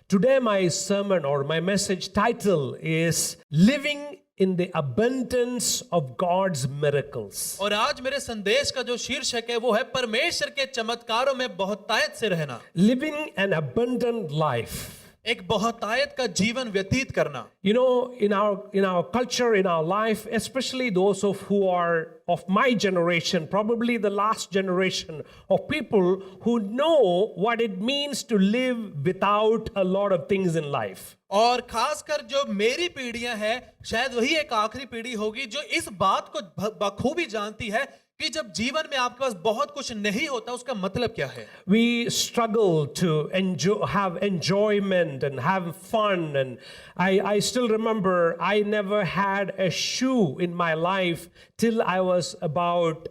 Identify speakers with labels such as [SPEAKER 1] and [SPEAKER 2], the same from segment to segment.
[SPEAKER 1] Today, my sermon or my message title is Living in the Abundance of God's Miracles.
[SPEAKER 2] और आज मेरे संदेश का जो शीर्षक है वो है परमेश्वर के चमत्कारों में बहुतायत से रहना।
[SPEAKER 1] Living an abundant life.
[SPEAKER 2] एक बहुतायत का जीवन व्यतीत करना।
[SPEAKER 1] You know, in our culture, in our life, especially those who are of my generation, probably the last generation of people who know what it means to live without a lot of things in life.
[SPEAKER 2] और खासकर जो मेरी पीढ़ियां हैं, शायद वही एक आखिरी पीढ़ी होगी जो इस बात को बखूबी जानती है कि जब जीवन में आपके पास बहुत कुछ नहीं होता उसका मतलब क्या है।
[SPEAKER 1] We struggle to have enjoyment and have fun, and I still remember I never had a shoe in my life till I was about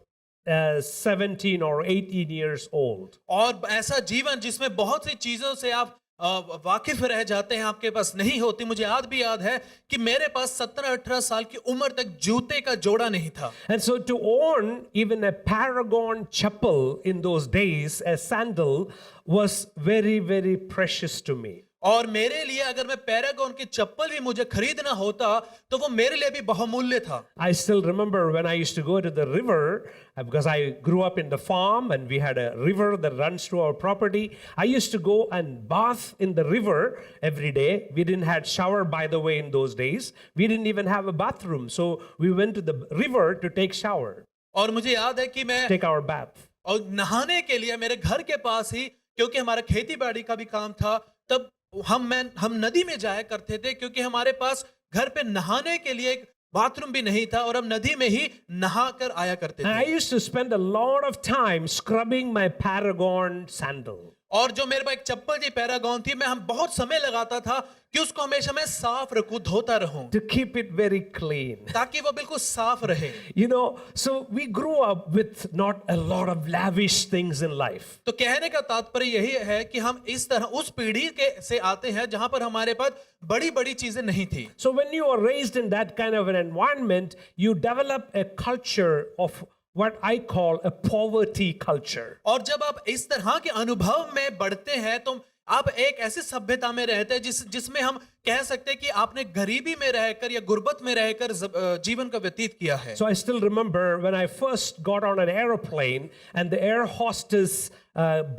[SPEAKER 1] 17 or 18 years old.
[SPEAKER 2] और ऐसा जीवन जिसमें बहुत सी चीजों से आप वाकिफ रह जाते हैं, आपके पास नहीं होती। मुझे आज भी याद है कि मेरे पास 17-18 साल की उम्र तक जूते का जोड़ा नहीं था।
[SPEAKER 1] And so to own even a Paragon chappal in those days, a sandal, was very, very precious to me.
[SPEAKER 2] और मेरे लिए अगर मैं पैरागॉन की चप्पल भी मुझे खरीदना होता तो वो मेरे लिए भी बहुमूल्य था।
[SPEAKER 1] I still remember when I used to go to the river, because I grew up in the farm and we had a river that runs through our property. I used to go and bath in the river every day. We didn't have shower, by the way, in those days. We didn't even have a bathroom. So we went to the river to take shower.
[SPEAKER 2] और मुझे याद है कि मैं
[SPEAKER 1] take our bath.
[SPEAKER 2] और नहाने के लिए मेरे घर के पास ही, क्योंकि हमारा खेती बाड़ी का भी काम था, तब हम नदी में जाया करते थे क्योंकि हमारे पास घर पे नहाने के लिए एक बाथरूम भी नहीं था और हम नदी में ही नहा कर आया करते थे।
[SPEAKER 1] I used to spend a lot of time scrubbing my Paragon sandal.
[SPEAKER 2] और जो मेरे पास एक चप्पल जी पैरागॉन थी, मैं हम बहुत समय लगाता था कि उसको हमेशा मैं साफ रखूं, धोता रहूं,
[SPEAKER 1] to keep it very clean.
[SPEAKER 2] ताकि वो बिल्कुल साफ रहे।
[SPEAKER 1] You know, so we grew up with not a lot of lavish things in life.
[SPEAKER 2] तो कहने का तात्पर्य यही है कि हम इस तरह उस पीढ़ी के से आते हैं जहां पर हमारे पास बड़ी-बड़ी चीजें नहीं थी।
[SPEAKER 1] So when you are raised in that kind of an environment, you develop a culture of what I call a poverty culture.
[SPEAKER 2] और जब आप इस तरह के अनुभव में बढ़ते हैं तो आप एक ऐसी सभ्यता में रहते हैं जिसमें हम कह सकते हैं कि आपने गरीबी में रहकर या गुर्बत में रहकर जीवन का व्यतीत किया है।
[SPEAKER 1] So I still remember when I first got on an airplane and the air hostess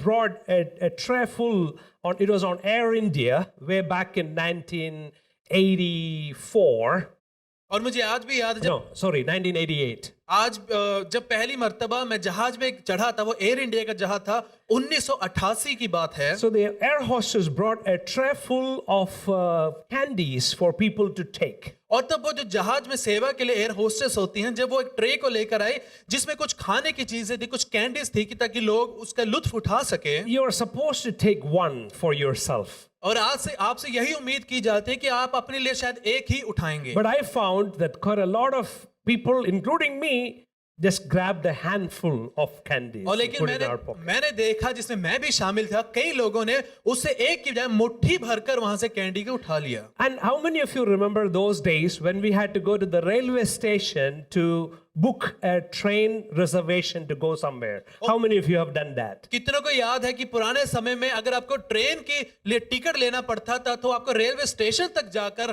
[SPEAKER 1] brought a tray full it was on Air India way back in 1984.
[SPEAKER 2] और मुझे आज भी याद है
[SPEAKER 1] 1988.
[SPEAKER 2] आज जब पहली मर्तबा मैं जहाज में चढ़ा था, वो एयर इंडिया का जहाज था, 1988 की बात है।
[SPEAKER 1] So the air hostess brought a tray full of candies for people to take.
[SPEAKER 2] और तब वो जो जहाज में सेवा के लिए एयर होस्टेस होती हैं, जब वो एक ट्रे को लेकर आई जिसमें कुछ खाने की चीजें थी, कुछ कैंडीज थी, कि ताकि लोग उसका लुत्फ उठा सके।
[SPEAKER 1] You are supposed to take one for yourself.
[SPEAKER 2] और आज से आपसे यही उम्मीद की जाती है कि आप अपने लिए शायद एक ही उठाएंगे।
[SPEAKER 1] But I found that quite a lot of people, including me, just grabbed a handful of candies.
[SPEAKER 2] और लेकिन मैंने देखा, जिसमें मैं भी शामिल था, कई लोगों ने उससे एक की बजाय मुट्ठी भरकर वहां से कैंडी को उठा लिया।
[SPEAKER 1] And how many of you remember those days when we had to go to the railway station to book a train reservation to go somewhere? How many of you have done that?
[SPEAKER 2] कितनों को याद है कि पुराने समय में अगर आपको ट्रेन के लिए टिकट लेना पड़ता था तो आपको रेलवे स्टेशन तक जाकर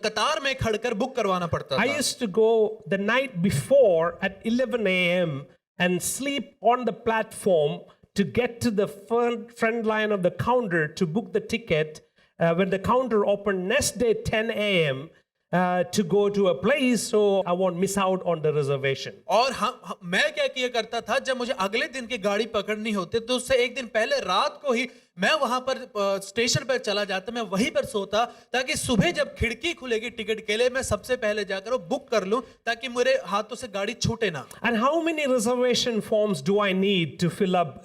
[SPEAKER 2] कतार में खड़कर बुक करवाना पड़ता था।
[SPEAKER 1] I used to go the night before at 11 a.m. and sleep on the platform to get to the front line of the counter to book the ticket when the counter opened next day 10 a.m. To go to a place so I won't miss out on the reservation.
[SPEAKER 2] और मैं क्या किया करता था, जब मुझे अगले दिन की गाड़ी पकड़नी होती तो उससे एक दिन पहले रात को ही मैं वहां पर स्टेशन पर चला जाता, मैं वहीं पर सोता, ताकि सुबह जब खिड़की खुलेगी टिकट के लिए मैं सबसे पहले जाकर वो बुक कर लूं, ताकि मेरे हाथों से गाड़ी छूटे ना।
[SPEAKER 1] And how many reservation forms do I need to fill up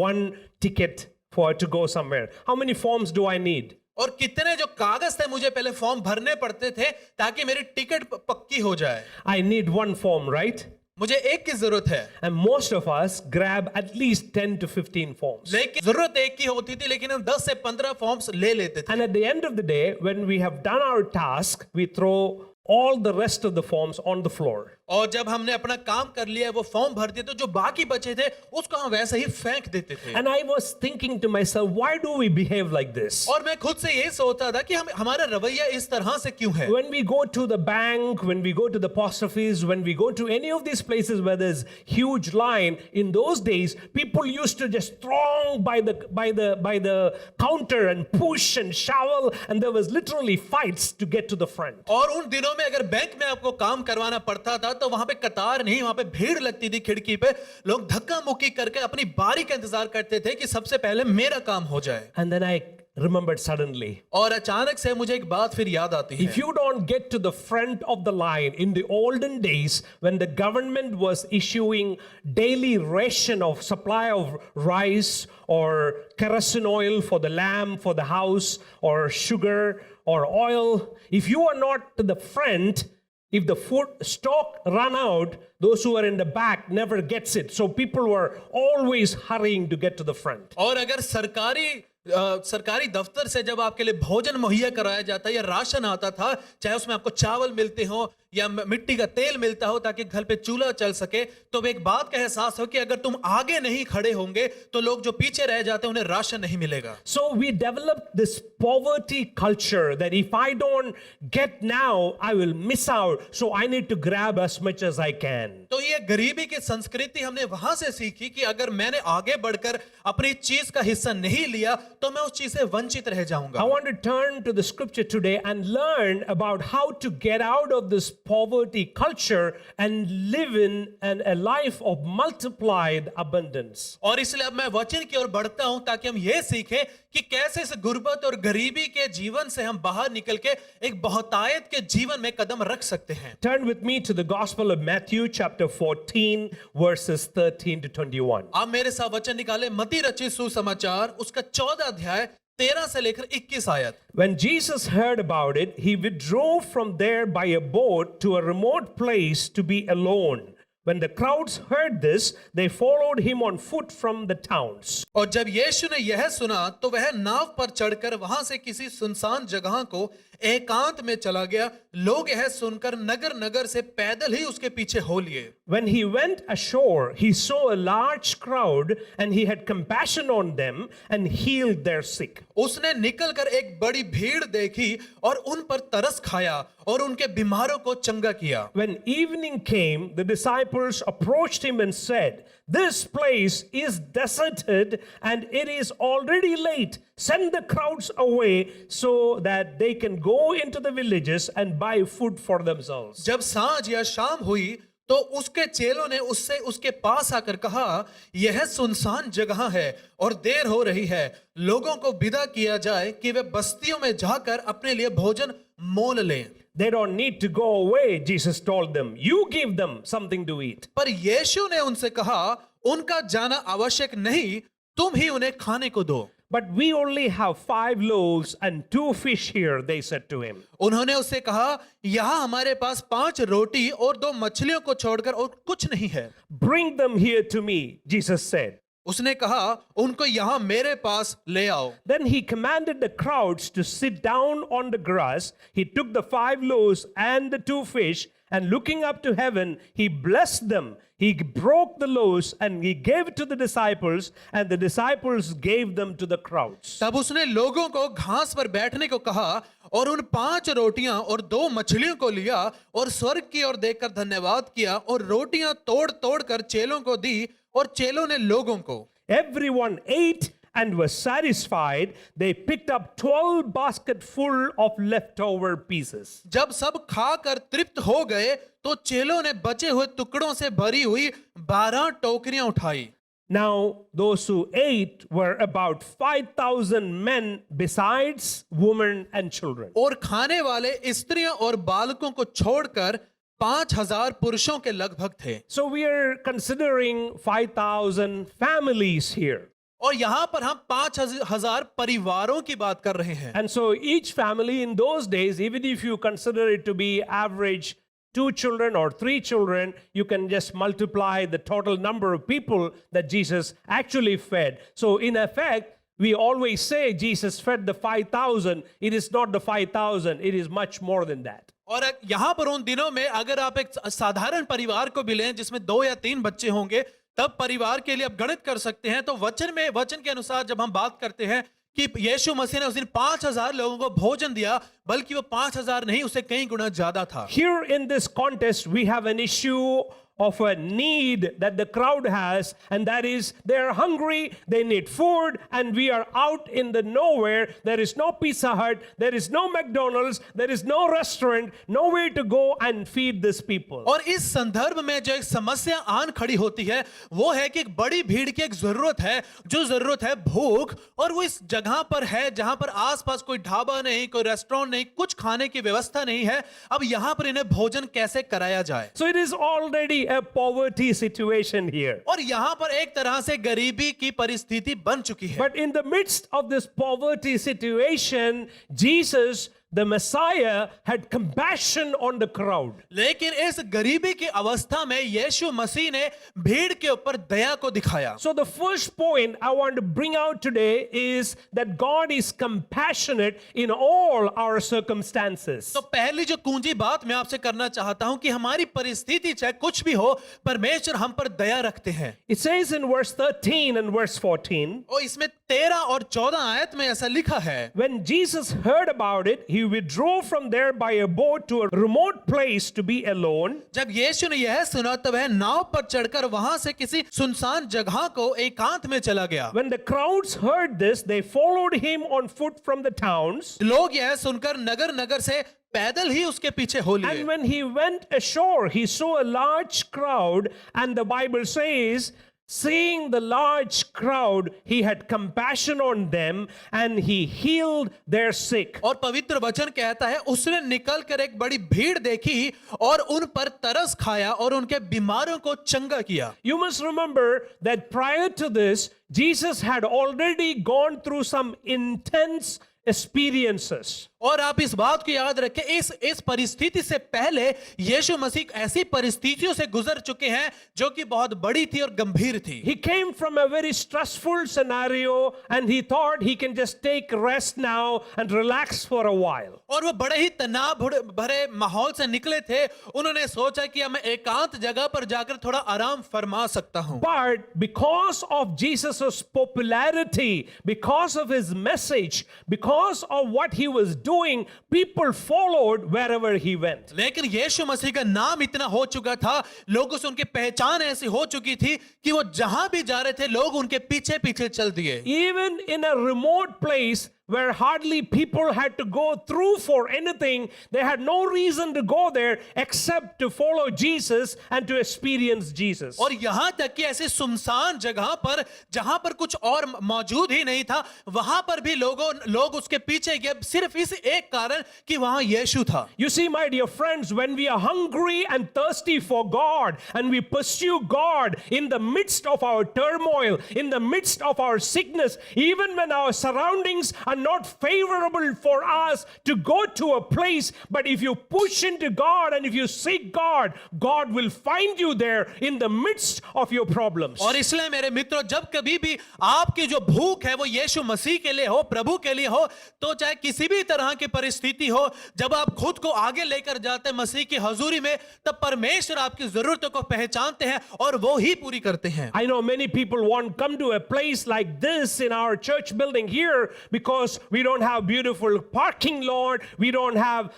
[SPEAKER 1] one ticket to go somewhere? How many forms do I need?
[SPEAKER 2] और कितने जो कागज थे मुझे पहले फॉर्म भरने पड़ते थे ताकि मेरी टिकट पक्की हो जाए।
[SPEAKER 1] I need one form, right?
[SPEAKER 2] मुझे एक की जरूरत है।
[SPEAKER 1] And most of us grab at least 10 to 15 forms.
[SPEAKER 2] लेकिन जरूरत एक की होती थी, लेकिन हम 10 से 15 फॉर्म्स ले लेते थे।
[SPEAKER 1] And at the end of the day, when we have done our task, we throw all the rest of the forms on the floor.
[SPEAKER 2] और जब हमने अपना काम कर लिया, वो फॉर्म भर दिए, तो जो बाकी बचे थे उसको हम वैसे ही फेंक देते थे।
[SPEAKER 1] And I was thinking to myself, why do we behave like this?
[SPEAKER 2] और मैं खुद से यही सोचता था कि हमारा रवैया इस तरह से क्यों है।
[SPEAKER 1] When we go to the bank, when we go to the post office, when we go to any of these places where there's huge line, in those days, people used to just throng by the counter and push and shovel, and there was literally fights to get to the front.
[SPEAKER 2] और उन दिनों में अगर bank में आपको काम करवाना पड़ता था तो वहां पे कतार नहीं, वहां पे भीड़ लगती थी खिड़की पे, लोग धक्का मुक्की करके अपनी बारी का इंतजार करते थे कि सबसे पहले मेरा काम हो जाए।
[SPEAKER 1] And then I remembered suddenly,
[SPEAKER 2] और अचानक से मुझे एक बात फिर याद आती है।
[SPEAKER 1] if you don't get to the front of the line in the olden days when the government was issuing daily ration of supply of rice or kerosene oil for the lamp, for the house, or sugar or oil, if you are not to the front, if the food stock run out, those who are in the back never gets it. So people were always hurrying to get to the front.
[SPEAKER 2] और अगर सरकारी दफ्तर से जब आपके लिए भोजन मुहैया कराया जाता या राशन आता था, चाहे उसमें आपको चावल मिलते हो या मिट्टी का तेल मिलता हो ताकि घर पे चूल्हा चल सके, तो एक बात का एहसास हो कि अगर तुम आगे नहीं खड़े होंगे तो लोग जो पीछे रह जाते हैं उन्हें राशन नहीं मिलेगा।
[SPEAKER 1] So we developed this poverty culture that if I don't get now, I will miss out. So I need to grab as much as I can.
[SPEAKER 2] तो ये गरीबी की संस्कृति हमने वहां से सीखी कि अगर मैंने आगे बढ़कर अपनी चीज का हिस्सा नहीं लिया तो मैं उस चीज से वंचित रह जाऊंगा।
[SPEAKER 1] I want to turn to the scripture today and learn about how to get out of this poverty culture and live in a life of multiplied abundance.
[SPEAKER 2] और इसलिए अब मैं वचन की ओर बढ़ता हूं ताकि हम ये सीखें कि कैसे इस गुर्बत और गरीबी के जीवन से हम बाहर निकल के एक बहुतायत के जीवन में कदम रख सकते हैं।
[SPEAKER 1] Turn with me to the Gospel of Matthew chapter 14 verses 13 to 21.
[SPEAKER 2] आप मेरे साथ वचन निकाले मत्ती रचित सुसमाचार उसका 14 अध्याय 13 से लेकर 21 आयत।
[SPEAKER 1] When Jesus heard about it, he withdrew from there by a boat to a remote place to be alone. When the crowds heard this, they followed him on foot from the towns.
[SPEAKER 2] और जब यीशु ने यह सुना तो वह नाव पर चढ़कर वहां से किसी सुनसान जगह को एकांत में चला गया। लोग यह सुनकर नगर नगर से पैदल ही उसके पीछे हो लिए।
[SPEAKER 1] When he went ashore, he saw a large crowd and he had compassion on them and healed their sick.
[SPEAKER 2] उसने निकलकर एक बड़ी भीड़ देखी और उन पर तरस खाया और उनके बीमारों को चंगा किया।
[SPEAKER 1] When evening came, the disciples approached him and said, "This place is deserted and it is already late. Send the crowds away so that they can go into the villages and buy food for themselves."
[SPEAKER 2] जब सांझ या शाम हुई तो उसके चेलों ने उससे उसके पास आकर कहा, यह सुनसान जगह है और देर हो रही है, लोगों को विदा किया जाए कि वे बस्तियों में जाकर अपने लिए भोजन मोल लें।
[SPEAKER 1] They don't need to go away, Jesus told them. You give them something to eat.
[SPEAKER 2] पर यीशु ने उनसे कहा, उनका जाना आवश्यक नहीं, तुम ही उन्हें खाने को दो।
[SPEAKER 1] But we only have 5 loaves and 2 fish here, they said to him.
[SPEAKER 2] उन्होंने उससे कहा, यहाँ हमारे पास 5 रोटी और 2 मछलियों को छोड़कर और कुछ नहीं है।
[SPEAKER 1] Bring them here to me, Jesus said.
[SPEAKER 2] उसने कहा, उनको यहाँ मेरे पास ले आओ।
[SPEAKER 1] Then he commanded the crowds to sit down on the grass. He took the 5 loaves and the 2 fish, and looking up to heaven, he blessed them. He broke the loaves and he gave it to the disciples, and the disciples gave them to the crowds.
[SPEAKER 2] तब उसने लोगों को घास पर बैठने को कहा और उन 5 रोटियां और 2 मछलियों को लिया और स्वर्ग की ओर देखकर धन्यवाद किया और रोटियां तोड़ तोड़ कर चेलों को दी और चेलों ने लोगों को।
[SPEAKER 1] Everyone ate and was satisfied. They picked up 12 baskets full of leftover pieces.
[SPEAKER 2] जब सब खाकर तृप्त हो गए तो चेलों ने बचे हुए टुकड़ों से भरी हुई 12 टोकरियां उठाई।
[SPEAKER 1] Now, those who ate were about 5,000 men besides women and children.
[SPEAKER 2] और खाने वाले स्त्रियों और बालकों को छोड़कर 5,000 पुरुषों के लगभग थे।
[SPEAKER 1] So we are considering 5,000 families here.
[SPEAKER 2] और यहाँ पर हम 5,000 परिवारों की बात कर रहे हैं।
[SPEAKER 1] And so each family in those days, even if you consider it to be average 2 children or 3 children, you can just multiply the total number of people that Jesus actually fed. So in effect, we always say Jesus fed the 5,000. It is not the 5,000, it is much more than that.
[SPEAKER 2] और यहाँ पर उन दिनों में अगर आप एक साधारण परिवार को भी लें जिसमें 2 या 3 बच्चे होंगे, तब परिवार के लिए आप गणित कर सकते हैं। तो वचन के अनुसार जब हम बात करते हैं कि यीशु मसीह ने उस दिन 5000 लोगों को भोजन दिया, बल्कि वो 5000 नहीं, उससे कई गुना ज्यादा था।
[SPEAKER 1] Here in this context, we have an issue of a need that the crowd has, and that is they're hungry, they need food, and we are out in the nowhere. There is no Pizza Hut, there is no McDonald's, there is no restaurant, nowhere to go and feed these people.
[SPEAKER 2] और इस संदर्भ में जो एक समस्या आन खड़ी होती है वो है कि एक बड़ी भीड़ की एक जरूरत है, जो जरूरत है भूख, और वो इस जगह पर है जहां पर आसपास कोई ढाबा नहीं, कोई रेस्टोरेंट नहीं, कुछ खाने की व्यवस्था नहीं है। अब यहां पर इन्हें भोजन कैसे कराया जाए?
[SPEAKER 1] So it is already a poverty situation here.
[SPEAKER 2] और यहां पर एक तरह से गरीबी की परिस्थिति बन चुकी है।
[SPEAKER 1] But in the midst of this poverty situation, Jesus, the Messiah, had compassion on the crowd.
[SPEAKER 2] लेकिन इस गरीबी की अवस्था में यीशु मसीह ने भीड़ के ऊपर दया को दिखाया।
[SPEAKER 1] So the first point I want to bring out today is that God is compassionate in all our circumstances.
[SPEAKER 2] तो पहली जो कुंजी बात मैं आपसे करना चाहता हूं कि हमारी परिस्थिति चाहे कुछ भी हो, परमेश्वर हम पर दया रखते हैं।
[SPEAKER 1] It says in verse 13 and verse 14,
[SPEAKER 2] और इसमें 13 और 14 आयत में ऐसा लिखा है,
[SPEAKER 1] when Jesus heard about it, he withdrew from there by a boat to a remote place to be alone.
[SPEAKER 2] जब यीशु ने यह सुना तब वह नाव पर चढ़कर वहां से किसी सुनसान जगह को एकांत में चला गया।
[SPEAKER 1] When the crowds heard this, they followed him on foot from the towns.
[SPEAKER 2] लोग यह सुनकर नगर नगर से पैदल ही उसके पीछे हो लिए।
[SPEAKER 1] And when he went ashore, he saw a large crowd, and the Bible says, seeing the large crowd, he had compassion on them and he healed their sick.
[SPEAKER 2] और पवित्र वचन कहता है उसने निकल कर एक बड़ी भीड़ देखी और उन पर तरस खाया और उनके बीमारों को चंगा किया।
[SPEAKER 1] You must remember that prior to this, Jesus had already gone through some intense experiences.
[SPEAKER 2] और आप इस बात को याद रखें, इस परिस्थिति से पहले यीशु मसीह ऐसी परिस्थितियों से गुजर चुके हैं जो कि बहुत बड़ी थी और गंभीर थी।
[SPEAKER 1] He came from a very stressful scenario and he thought he can just take rest now and relax for a while.
[SPEAKER 2] और वो बड़े ही तनाव भरे माहौल से निकले थे। उन्होंने सोचा कि मैं एकांत जगह पर जाकर थोड़ा आराम फरमा सकता हूं।
[SPEAKER 1] But because of Jesus' popularity, because of his message, because of what he was doing, people followed wherever he went.
[SPEAKER 2] लेकिन यीशु मसीह का नाम इतना हो चुका था, लोगों से उनकी पहचान ऐसी हो चुकी थी कि वो जहां भी जा रहे थे लोग उनके पीछे पीछे चल दिए।
[SPEAKER 1] Even in a remote place where hardly people had to go through for anything, they had no reason to go there except to follow Jesus and to experience Jesus.
[SPEAKER 2] और यहां तक कि ऐसे सुनसान जगह पर जहां पर कुछ और मौजूद ही नहीं था, वहां पर भी लोग उसके पीछे गए सिर्फ इस एक कारण कि वहां यीशु था।
[SPEAKER 1] You see, my dear friends, when we are hungry and thirsty for God and we pursue God in the midst of our turmoil, in the midst of our sickness, even when our surroundings are not favorable for us to go to a place, but if you push into God and if you seek God, God will find you there in the midst of your problems.
[SPEAKER 2] और इसलिए मेरे मित्रों, जब कभी भी आपकी जो भूख है वो यीशु मसीह के लिए हो, प्रभु के लिए हो, तो चाहे किसी भी तरह की परिस्थिति हो, जब आप खुद को आगे लेकर जाते हैं मसीह की हजूरी में, तब परमेश्वर आपकी जरूरतों को पहचानते हैं और वो ही पूरी करते हैं।
[SPEAKER 1] I know many people won't come to a place like this in our church building here because we don't have beautiful parking lot, we don't have,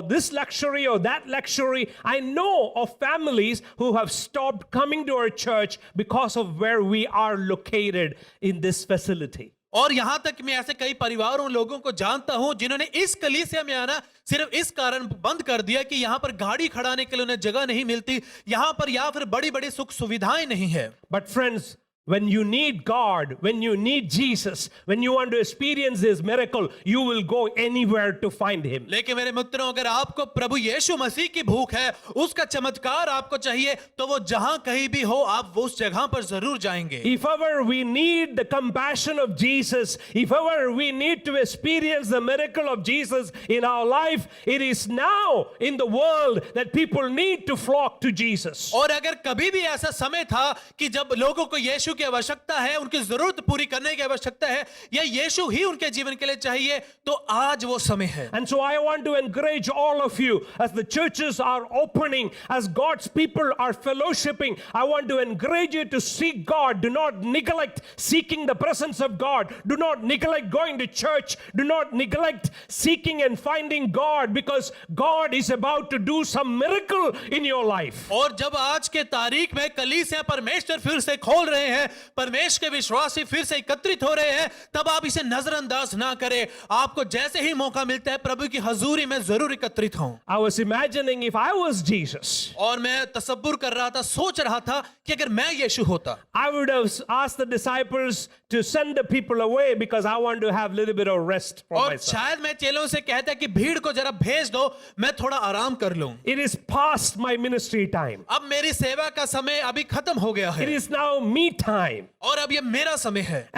[SPEAKER 1] this luxury or that luxury. I know of families who have stopped coming to our church because of where we are located in this facility.
[SPEAKER 2] और यहां तक मैं ऐसे कई परिवारों लोगों को जानता हूं जिन्होंने इस कलीसिया में आना सिर्फ इस कारण बंद कर दिया कि यहां पर गाड़ी खड़ाने के लिए उन्हें जगह नहीं मिलती, यहां पर या फिर बड़ी बड़ी सुख सुविधाएं नहीं है।
[SPEAKER 1] But friends, when you need God, when you need Jesus, when you want to experience His miracle, you will go anywhere to find Him.
[SPEAKER 2] लेकिन मेरे मित्रों, अगर आपको प्रभु यीशु मसीह की भूख है, उसका चमत्कार आपको चाहिए, तो वो जहां कहीं भी हो आप वो उस जगह पर जरूर जाएंगे।
[SPEAKER 1] If ever we need the compassion of Jesus, if ever we need to experience the miracle of Jesus in our life, it is now in the world that people need to flock to Jesus.
[SPEAKER 2] और अगर कभी भी ऐसा समय था कि जब लोगों को यीशु की आवश्यकता है, उनकी जरूरत पूरी करने की आवश्यकता है, या यीशु ही उनके जीवन के लिए चाहिए, तो आज वो समय है।
[SPEAKER 1] And so I want to encourage all of you as the churches are opening, as God's people are fellowshipping. I want to encourage you to seek God. Do not neglect seeking the presence of God. Do not neglect going to church. Do not neglect seeking and finding God, because God is about to do some miracle in your life.
[SPEAKER 2] और जब आज के तारीख में कलीसिया परमेश्वर फिर से खोल रहे हैं, परमेश्वर के विश्वासी फिर से एकत्रित हो रहे हैं, तब आप इसे नजरअंदाज ना करें। आपको जैसे ही मौका मिलता है प्रभु की हजूरी में जरूर एकत्रित हों।
[SPEAKER 1] I was imagining if I was Jesus,
[SPEAKER 2] और मैं तसव्वुर कर रहा था, सोच रहा था कि अगर मैं यीशु होता,
[SPEAKER 1] I would have asked the disciples to send the people away because I want to have a little bit of rest for
[SPEAKER 2] और
[SPEAKER 1] myself.
[SPEAKER 2] शायद मैं चेलों से कहता कि भीड़ को जरा भेज दो, मैं थोड़ा आराम कर लूं।
[SPEAKER 1] It is past my ministry time.
[SPEAKER 2] अब मेरी सेवा का समय अभी खत्म हो गया
[SPEAKER 1] It
[SPEAKER 2] है
[SPEAKER 1] is now me time.
[SPEAKER 2] और अब ये मेरा समय है।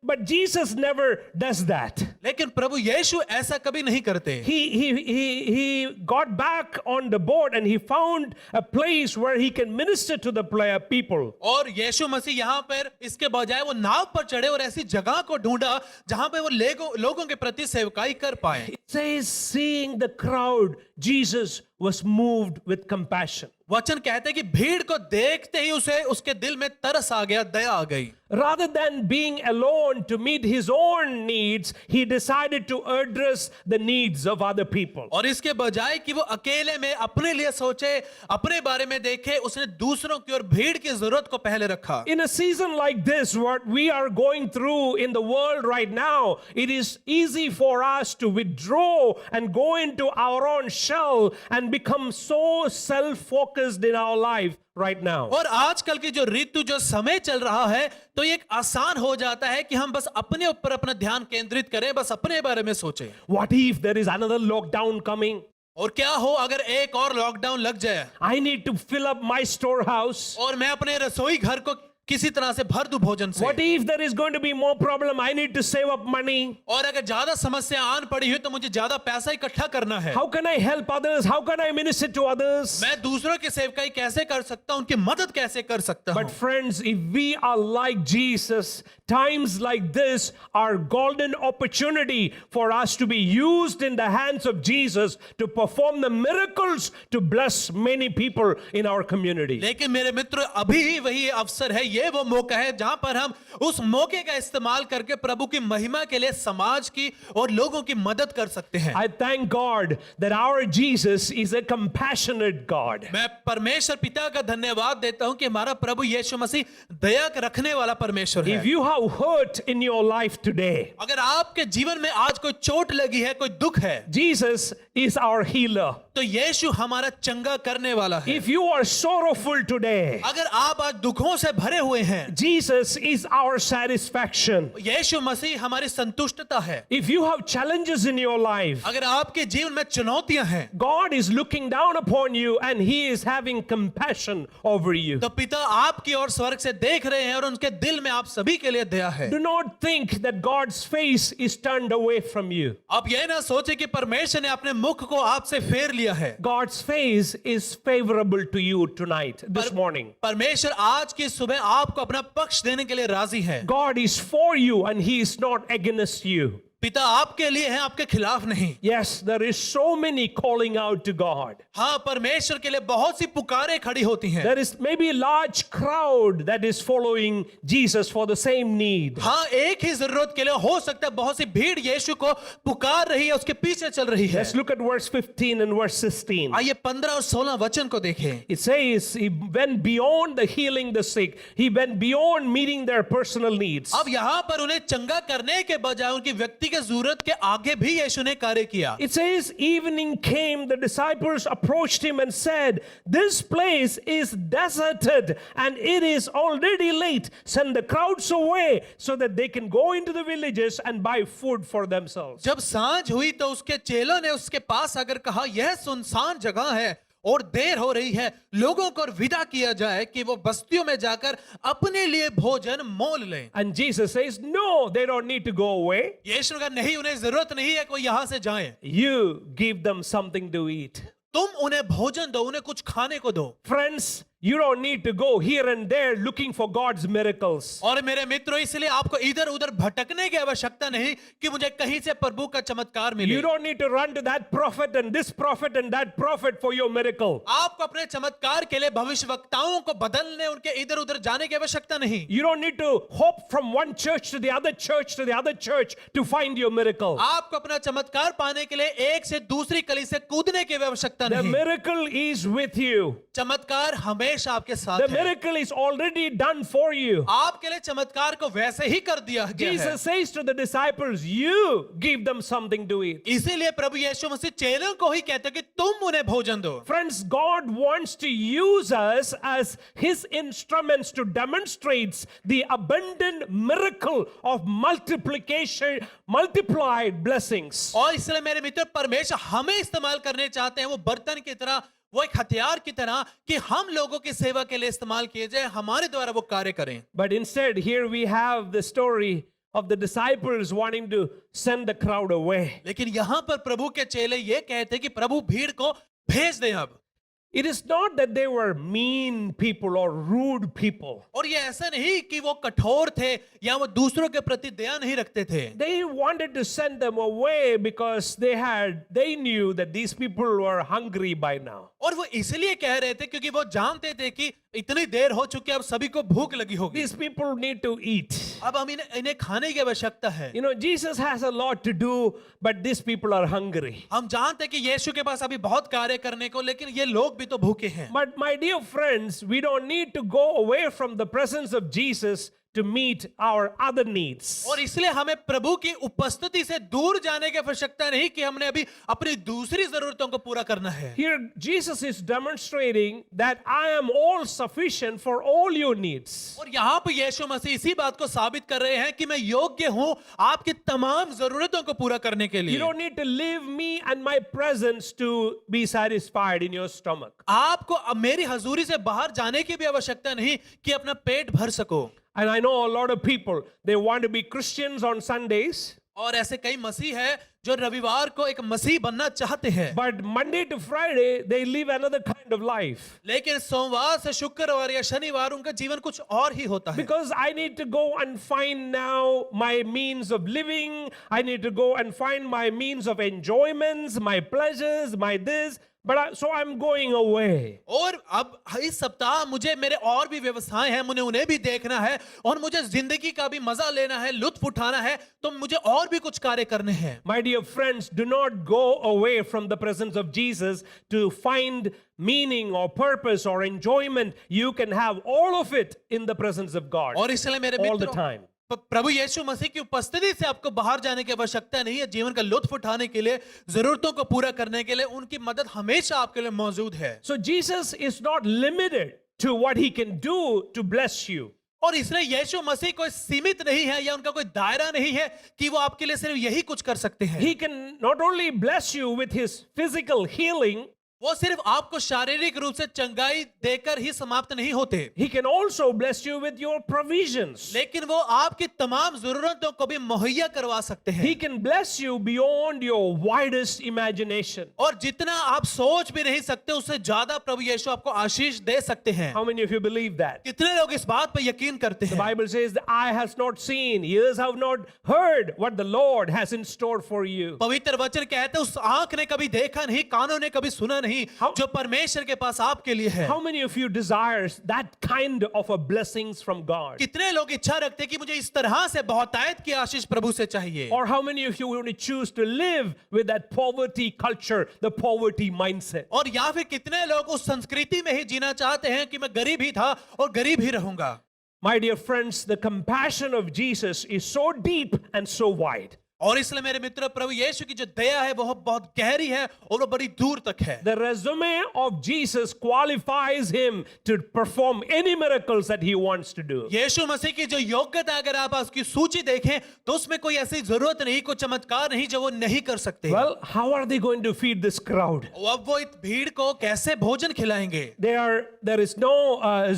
[SPEAKER 1] But Jesus never does that.
[SPEAKER 2] लेकिन प्रभु यीशु ऐसा कभी नहीं करते।
[SPEAKER 1] He got back on the boat and he found a place where he can minister to the people.
[SPEAKER 2] और यीशु मसीह यहाँ पर इसके बजाय वो नाव पर चढ़े और ऐसी जगह को ढूंढा जहां पे वो लोगों के प्रति सेवकाई कर पाए।
[SPEAKER 1] It says, seeing the crowd, Jesus was moved with compassion.
[SPEAKER 2] वचन कहते हैं कि भीड़ को देखते ही उसे उसके दिल में तरस आ गया, दया आ गई।
[SPEAKER 1] Rather than being alone to meet his own needs, he decided to address the needs of other people.
[SPEAKER 2] और इसके बजाय कि वो अकेले में अपने लिए सोचे, अपने बारे में देखे, उसने दूसरों की और भीड़ की जरूरत को पहले रखा।
[SPEAKER 1] In a season like this, what we are going through in the world right now, it is easy for us to withdraw and go into our own shell and become so self-focused in our life right now.
[SPEAKER 2] और आजकल की जो ऋतु, जो समय चल रहा है, तो ये एक आसान हो जाता है कि हम बस अपने ऊपर अपना ध्यान केंद्रित करें, बस अपने बारे में सोचें।
[SPEAKER 1] What if there is another lockdown coming?
[SPEAKER 2] और क्या हो अगर एक और लॉकडाउन लग जाए
[SPEAKER 1] I need to fill up my storehouse.
[SPEAKER 2] और मैं अपने रसोई घर को किसी तरह से भर दूं भोजन से।
[SPEAKER 1] What if there is going to be more problem? I need to save up money.
[SPEAKER 2] और अगर ज्यादा समस्या आन पड़ी हुई तो मुझे ज्यादा पैसा इकट्ठा करना है।
[SPEAKER 1] How can I help others? How can I minister to others?
[SPEAKER 2] मैं दूसरों की सेवकाई कैसे कर सकता हूं, उनकी मदद कैसे कर सकता हूं।
[SPEAKER 1] But friends, if we are like Jesus, times like this are golden opportunity for us to be used in the hands of Jesus to perform the miracles to bless many people in our community.
[SPEAKER 2] लेकिन मेरे मित्र, अभी वही अवसर है, ये वो मौका है जहां पर हम उस मौके का इस्तेमाल करके प्रभु की महिमा के लिए समाज की और लोगों की मदद कर सकते हैं।
[SPEAKER 1] I thank God that our Jesus is a compassionate God.
[SPEAKER 2] मैं परमेश्वर पिता का धन्यवाद देता हूं कि हमारा प्रभु यीशु मसीह दया रखने वाला परमेश्वर है।
[SPEAKER 1] If you have hurt in your life today,
[SPEAKER 2] अगर आपके जीवन में आज कोई चोट लगी है, कोई दुख है,
[SPEAKER 1] Jesus is our healer.
[SPEAKER 2] तो यीशु हमारा चंगा करने वाला है।
[SPEAKER 1] If you are sorrowful today,
[SPEAKER 2] अगर आप आज दुखों से भरे हुए हैं,
[SPEAKER 1] Jesus is our satisfaction.
[SPEAKER 2] यीशु मसीह हमारी संतुष्टता है।
[SPEAKER 1] If you have challenges in your life,
[SPEAKER 2] अगर आपके जीवन में चुनौतियां हैं,
[SPEAKER 1] God is looking down upon you and He is having compassion over you.
[SPEAKER 2] तो पिता आपकी ओर स्वर्ग से देख रहे हैं और उनके दिल में आप सभी के लिए दया है।
[SPEAKER 1] Do not think that God's face is turned away from you.
[SPEAKER 2] आप ये ना सोचे कि परमेश्वर ने अपने मुख को आपसे फेर लिया है।
[SPEAKER 1] God's face is favorable to you tonight, this morning.
[SPEAKER 2] परमेश्वर आज की सुबह आपको अपना पक्ष देने के लिए राजी है।
[SPEAKER 1] God is for you and He is not against you.
[SPEAKER 2] पिता आपके लिए है, आपके खिलाफ नहीं।
[SPEAKER 1] Yes, there is so many calling out to God.
[SPEAKER 2] हाँ, परमेश्वर के लिए बहुत सी पुकारें खड़ी होती हैं।
[SPEAKER 1] There is maybe a large crowd that is following Jesus for the same need.
[SPEAKER 2] हाँ, एक ही जरूरत के लिए हो सकता है बहुत सी भीड़ यीशु को पुकार रही है, उसके पीछे चल रही है।
[SPEAKER 1] Let's look at verse 15 and verse 16.
[SPEAKER 2] आइए 15 और 16 वचन को देखें।
[SPEAKER 1] It says he went beyond the healing the sick. He went beyond meeting their personal needs.
[SPEAKER 2] अब यहाँ पर उन्हें चंगा करने के बजाय उनकी व्यक्ति के जरूरत के आगे भी यीशु ने कार्य किया।
[SPEAKER 1] It says evening came, the disciples approached him and said, "This place is deserted and it is already late. Send the crowds away so that they can go into the villages and buy food for themselves."
[SPEAKER 2] जब सांझ हुई तो उसके चेलों ने उसके पास आकर कहा, यह सुनसान जगह है और देर हो रही है, लोगों को विदा किया जाए कि वो बस्तियों में जाकर अपने लिए भोजन मोल लें।
[SPEAKER 1] And Jesus says, "No, they don't need to go away.
[SPEAKER 2] यीशु ने कहा, नहीं, उन्हें जरूरत नहीं है कोई यहां से जाए।
[SPEAKER 1] You give them something to eat."
[SPEAKER 2] तुम उन्हें भोजन दो, उन्हें कुछ खाने को दो।
[SPEAKER 1] Friends, You don't need to go here and there looking for God's miracles.
[SPEAKER 2] और मेरे मित्रों, इसलिए आपको इधर उधर भटकने की आवश्यकता नहीं कि मुझे कहीं से प्रभु का चमत्कार मिले।
[SPEAKER 1] You don't need to run to that prophet and this prophet and that prophet for your miracle.
[SPEAKER 2] आपको अपने चमत्कार के लिए भविष्यवक्ताओं को बदलने, उनके इधर उधर जाने की आवश्यकता नहीं।
[SPEAKER 1] You don't need to hop from one church to the other church to the other church to find your miracle.
[SPEAKER 2] आपको अपना चमत्कार पाने के लिए एक से दूसरी कली से कूदने की आवश्यकता
[SPEAKER 1] The
[SPEAKER 2] नहीं।
[SPEAKER 1] miracle is with you.
[SPEAKER 2] चमत्कार हमेशा आपके साथ
[SPEAKER 1] The
[SPEAKER 2] है।
[SPEAKER 1] miracle is already done for you.
[SPEAKER 2] आपके लिए चमत्कार को वैसे ही कर दिया गया है।
[SPEAKER 1] Jesus says to the disciples, you give them something to eat.
[SPEAKER 2] इसीलिए प्रभु यीशु मसीह चेलों को ही कहते हैं कि तुम उन्हें भोजन दो।
[SPEAKER 1] Friends, God wants to use us as His instruments to demonstrate the abundant miracle of multiplication, multiplied blessings.
[SPEAKER 2] और इसलिए मेरे मित्र, परमेश्वर हमें इस्तेमाल करने चाहते हैं, वो बर्तन की तरह, वो एक हथियार की तरह, कि हम लोगों की सेवा के लिए इस्तेमाल किए जाए, हमारे द्वारा वो कार्य करें।
[SPEAKER 1] But instead, here we have the story of the disciples wanting to send the crowd away.
[SPEAKER 2] लेकिन यहां पर प्रभु के चेले ये कहते हैं कि प्रभु भीड़ को भेज दें अब।
[SPEAKER 1] It is not that they were mean people or rude people.
[SPEAKER 2] और ये ऐसा नहीं कि वो कठोर थे या वो दूसरों के प्रति दया नहीं रखते थे।
[SPEAKER 1] They wanted to send them away because they knew that these people were hungry by now.
[SPEAKER 2] और वो इसलिए कह रहे थे क्योंकि वो जानते थे कि इतनी देर हो चुकी है, अब सभी को भूख लगी होगी।
[SPEAKER 1] These people need to eat.
[SPEAKER 2] अब हम इन्हें खाने की आवश्यकता है।
[SPEAKER 1] You know, Jesus has a lot to do, but these people are hungry.
[SPEAKER 2] हम जानते हैं कि यीशु के पास अभी बहुत कार्य करने को, लेकिन ये लोग भी तो भूखे हैं।
[SPEAKER 1] But my dear friends, we don't need to go away from the presence of Jesus to meet our other needs.
[SPEAKER 2] और इसलिए हमें प्रभु की उपस्थिति से दूर जाने की आवश्यकता नहीं कि हमने अभी अपनी दूसरी जरूरतों को पूरा करना है।
[SPEAKER 1] Here Jesus is demonstrating that I am all sufficient for all your needs.
[SPEAKER 2] और यहाँ पर यीशु मसीह इसी बात को साबित कर रहे हैं कि मैं योग्य हूँ आपकी तमाम जरूरतों को पूरा करने के
[SPEAKER 1] You
[SPEAKER 2] लिए।
[SPEAKER 1] don't need to leave me and my presence to be satisfied in your stomach.
[SPEAKER 2] आपको अब मेरी हजूरी से बाहर जाने की भी आवश्यकता नहीं कि अपना पेट भर सको।
[SPEAKER 1] And I know a lot of people, they want to be Christians on Sundays,
[SPEAKER 2] और ऐसे कई मसीह हैं जो रविवार को एक मसीह बनना चाहते हैं,
[SPEAKER 1] but Monday to Friday, they live another kind of life.
[SPEAKER 2] लेकिन सोमवार से शुक्रवार या शनिवार उनका जीवन कुछ और ही होता है।
[SPEAKER 1] Because I need to go and find now my means of living, I need to go and find my means of enjoyments, my pleasures, my this, so I'm going away.
[SPEAKER 2] और अब इस सप्ताह मुझे मेरे और भी व्यवसाय हैं, मुझे उन्हें भी देखना है, और मुझे जिंदगी का भी मजा लेना है, लुत्फ उठाना है, तो मुझे और भी कुछ कार्य करने हैं।
[SPEAKER 1] My dear friends, do not go away from the presence of Jesus to find meaning or purpose or enjoyment. You can have all of it in the presence of God
[SPEAKER 2] और इसलिए मेरे
[SPEAKER 1] all the
[SPEAKER 2] मित्रों,
[SPEAKER 1] time.
[SPEAKER 2] प्रभु यीशु मसीह की उपस्थिति से आपको बाहर जाने की आवश्यकता नहीं है। जीवन का लुत्फ उठाने के लिए, जरूरतों को पूरा करने के लिए उनकी मदद हमेशा आपके लिए मौजूद है।
[SPEAKER 1] So Jesus is not limited to what He can do to bless you.
[SPEAKER 2] और इसलिए यीशु मसीह कोई सीमित नहीं है या उनका कोई दायरा नहीं है कि वो आपके लिए सिर्फ यही कुछ कर सकते हैं।
[SPEAKER 1] He can not only bless you with His physical healing,
[SPEAKER 2] वो सिर्फ आपको शारीरिक रूप से चंगाई देकर ही समाप्त नहीं होते,
[SPEAKER 1] He can also bless you with your provisions.
[SPEAKER 2] लेकिन वो आपकी तमाम जरूरतों को भी मुहैया करवा सकते हैं।
[SPEAKER 1] He can bless you beyond your widest imagination.
[SPEAKER 2] और जितना आप सोच भी नहीं सकते उससे ज्यादा प्रभु यीशु आपको आशीष दे सकते हैं।
[SPEAKER 1] How many of you believe that?
[SPEAKER 2] कितने लोग इस बात पर यकीन करते
[SPEAKER 1] The
[SPEAKER 2] हैं?
[SPEAKER 1] Bible says, the eye has not seen, ears have not heard what the Lord has in store for you.
[SPEAKER 2] पवित्र वचन कहते हैं उस आंख ने कभी देखा नहीं, कानों ने कभी सुना नहीं
[SPEAKER 1] How-
[SPEAKER 2] जो परमेश्वर के पास आपके लिए है।
[SPEAKER 1] How many of you desires that kind of a blessings from God?
[SPEAKER 2] कितने लोग इच्छा रखते हैं कि मुझे इस तरह से बहुतायत की आशीष प्रभु से चाहिए?
[SPEAKER 1] Or how many of you want to choose to live with that poverty culture, the poverty mindset?
[SPEAKER 2] और या फिर कितने लोग उस संस्कृति में ही जीना चाहते हैं कि मैं गरीब ही था और गरीब ही रहूंगा?
[SPEAKER 1] My dear friends, the compassion of Jesus is so deep and so wide.
[SPEAKER 2] और इसलिए मेरे मित्र, प्रभु यीशु की जो दया है वो बहुत गहरी है और वो बड़ी दूर तक है।
[SPEAKER 1] The resume of Jesus qualifies him to perform any miracles that he wants to do.
[SPEAKER 2] यीशु मसीह की जो योग्यता अगर आप उसकी सूची देखें तो उसमें कोई ऐसी जरूरत नहीं, कोई चमत्कार नहीं जो वो नहीं कर सकते।
[SPEAKER 1] Well, how are they going to feed this crowd?
[SPEAKER 2] अब वो इस भीड़ को कैसे भोजन खिलाएंगे?
[SPEAKER 1] There is no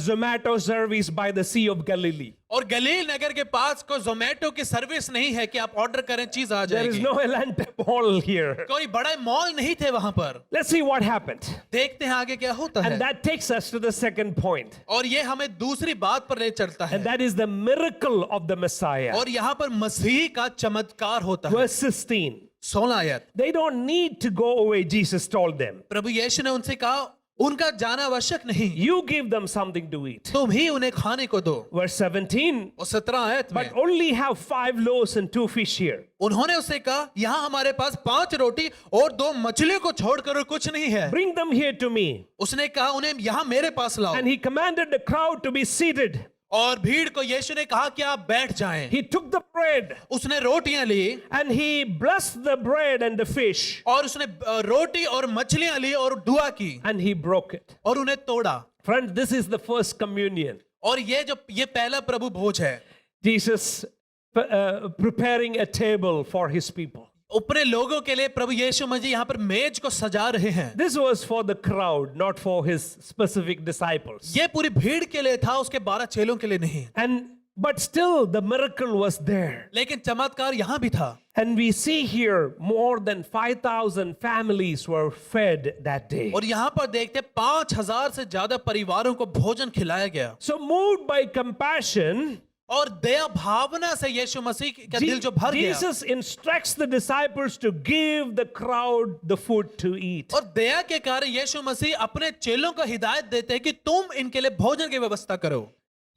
[SPEAKER 1] Zomato service by the Sea of Galilee.
[SPEAKER 2] और गलील नगर के पास कोई जोमेटो की सर्विस नहीं है कि आप ऑर्डर करें चीज आ
[SPEAKER 1] There is
[SPEAKER 2] जाएगी।
[SPEAKER 1] no Elante Mall here.
[SPEAKER 2] कोई बड़ा मॉल नहीं थे वहां पर।
[SPEAKER 1] Let's see what happened.
[SPEAKER 2] देखते हैं आगे क्या होता
[SPEAKER 1] And
[SPEAKER 2] है।
[SPEAKER 1] that takes us to the second point.
[SPEAKER 2] और ये हमें दूसरी बात पर ले चलता है
[SPEAKER 1] And that is the miracle of the Messiah.
[SPEAKER 2] और यहाँ पर मसीह का चमत्कार होता है।
[SPEAKER 1] Verse 16.
[SPEAKER 2] 16 आयत।
[SPEAKER 1] They don't need to go away, Jesus told them.
[SPEAKER 2] प्रभु यीशु ने उनसे कहा उनका जाना आवश्यक नहीं,
[SPEAKER 1] You give them something to eat.
[SPEAKER 2] तुम ही उन्हें खाने को दो।
[SPEAKER 1] Verse 17.
[SPEAKER 2] और 17 आयत में
[SPEAKER 1] But only have 5 loaves and 2 fish here.
[SPEAKER 2] उन्होंने उससे कहा यहाँ हमारे पास 5 रोटी और 2 मछलियों को छोड़कर और कुछ नहीं है।
[SPEAKER 1] Bring them here to me.
[SPEAKER 2] उसने कहा उन्हें यहाँ मेरे पास लाओ।
[SPEAKER 1] And he commanded the crowd to be seated.
[SPEAKER 2] और भीड़ को यीशु ने कहा कि आप बैठ जाएं।
[SPEAKER 1] He took the bread
[SPEAKER 2] उसने रोटियां ली
[SPEAKER 1] and he blessed the bread and the fish
[SPEAKER 2] और उसने रोटी और मछलियां ली और दुआ की
[SPEAKER 1] and he broke it.
[SPEAKER 2] और उन्हें तोड़ा।
[SPEAKER 1] Friends, this is the first communion.
[SPEAKER 2] और ये पहला प्रभु भोज है।
[SPEAKER 1] Jesus preparing a table for his people.
[SPEAKER 2] अपने लोगों के लिए प्रभु यीशु मसीह यहाँ पर मेज को सजा रहे हैं।
[SPEAKER 1] This was for the crowd, not for his specific disciples.
[SPEAKER 2] ये पूरी भीड़ के लिए था, उसके 12 चेलों के लिए नहीं।
[SPEAKER 1] But still, the miracle was there.
[SPEAKER 2] लेकिन चमत्कार यहाँ भी था।
[SPEAKER 1] And we see here more than 5,000 families were fed that day.
[SPEAKER 2] और यहाँ पर देखते 5,000 से ज्यादा परिवारों को भोजन खिलाया गया।
[SPEAKER 1] So moved by compassion,
[SPEAKER 2] और दया भावना से यीशु मसीह का दिल जो भर गया।
[SPEAKER 1] Jesus instructs the disciples to give the crowd the food to eat.
[SPEAKER 2] और दया के कारण यीशु मसीह अपने चेलों को हिदायत देते हैं कि तुम इनके लिए भोजन की व्यवस्था करो।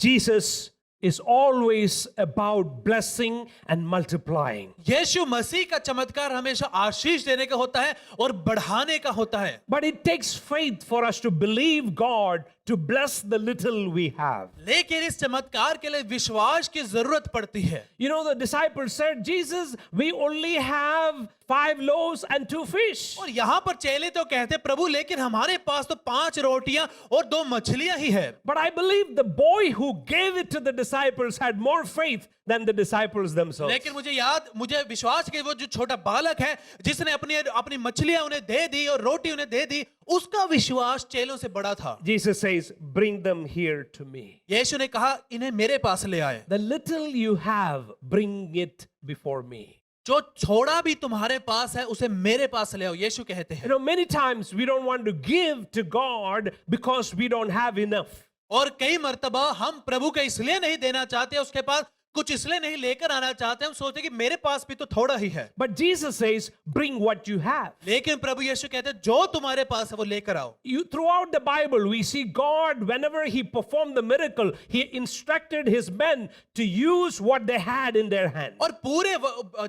[SPEAKER 1] Jesus is always about blessing and multiplying.
[SPEAKER 2] यीशु मसीह का चमत्कार हमेशा आशीष देने का होता है और बढ़ाने का होता है।
[SPEAKER 1] But it takes faith for us to believe God to bless the little we have.
[SPEAKER 2] लेकिन इस चमत्कार के लिए विश्वास की जरूरत पड़ती है।
[SPEAKER 1] You know, the disciples said, Jesus, we only have 5 loaves and 2 fish.
[SPEAKER 2] और यहाँ पर चेले तो कहते प्रभु लेकिन हमारे पास तो 5 रोटियां और 2 मछलियां ही है।
[SPEAKER 1] But I believe the boy who gave it to the disciples had more faith than the disciples themselves.
[SPEAKER 2] लेकिन मुझे विश्वास कि वो जो छोटा बालक है जिसने अपनी मछलियां उन्हें दे दी और रोटी उन्हें दे दी, उसका विश्वास चेलों से बड़ा था।
[SPEAKER 1] Jesus says, bring them here to me.
[SPEAKER 2] यीशु ने कहा इन्हें मेरे पास ले आए।
[SPEAKER 1] The little you have, bring it before me.
[SPEAKER 2] जो छोड़ा भी तुम्हारे पास है उसे मेरे पास ले आओ, यीशु कहते हैं।
[SPEAKER 1] You know, many times we don't want to give to God because we don't have enough.
[SPEAKER 2] और कई मर्तबा हम प्रभु को इसलिए नहीं देना चाहते, उसके पास कुछ इसलिए नहीं लेकर आना चाहते, हम सोचते कि मेरे पास भी तो थोड़ा ही है।
[SPEAKER 1] But Jesus says, bring what you have.
[SPEAKER 2] लेकिन प्रभु यीशु कहते हैं जो तुम्हारे पास है वो लेकर आओ।
[SPEAKER 1] Throughout the Bible, we see God, whenever he performed the miracle, he instructed his men to use what they had in their hand.
[SPEAKER 2] और पूरे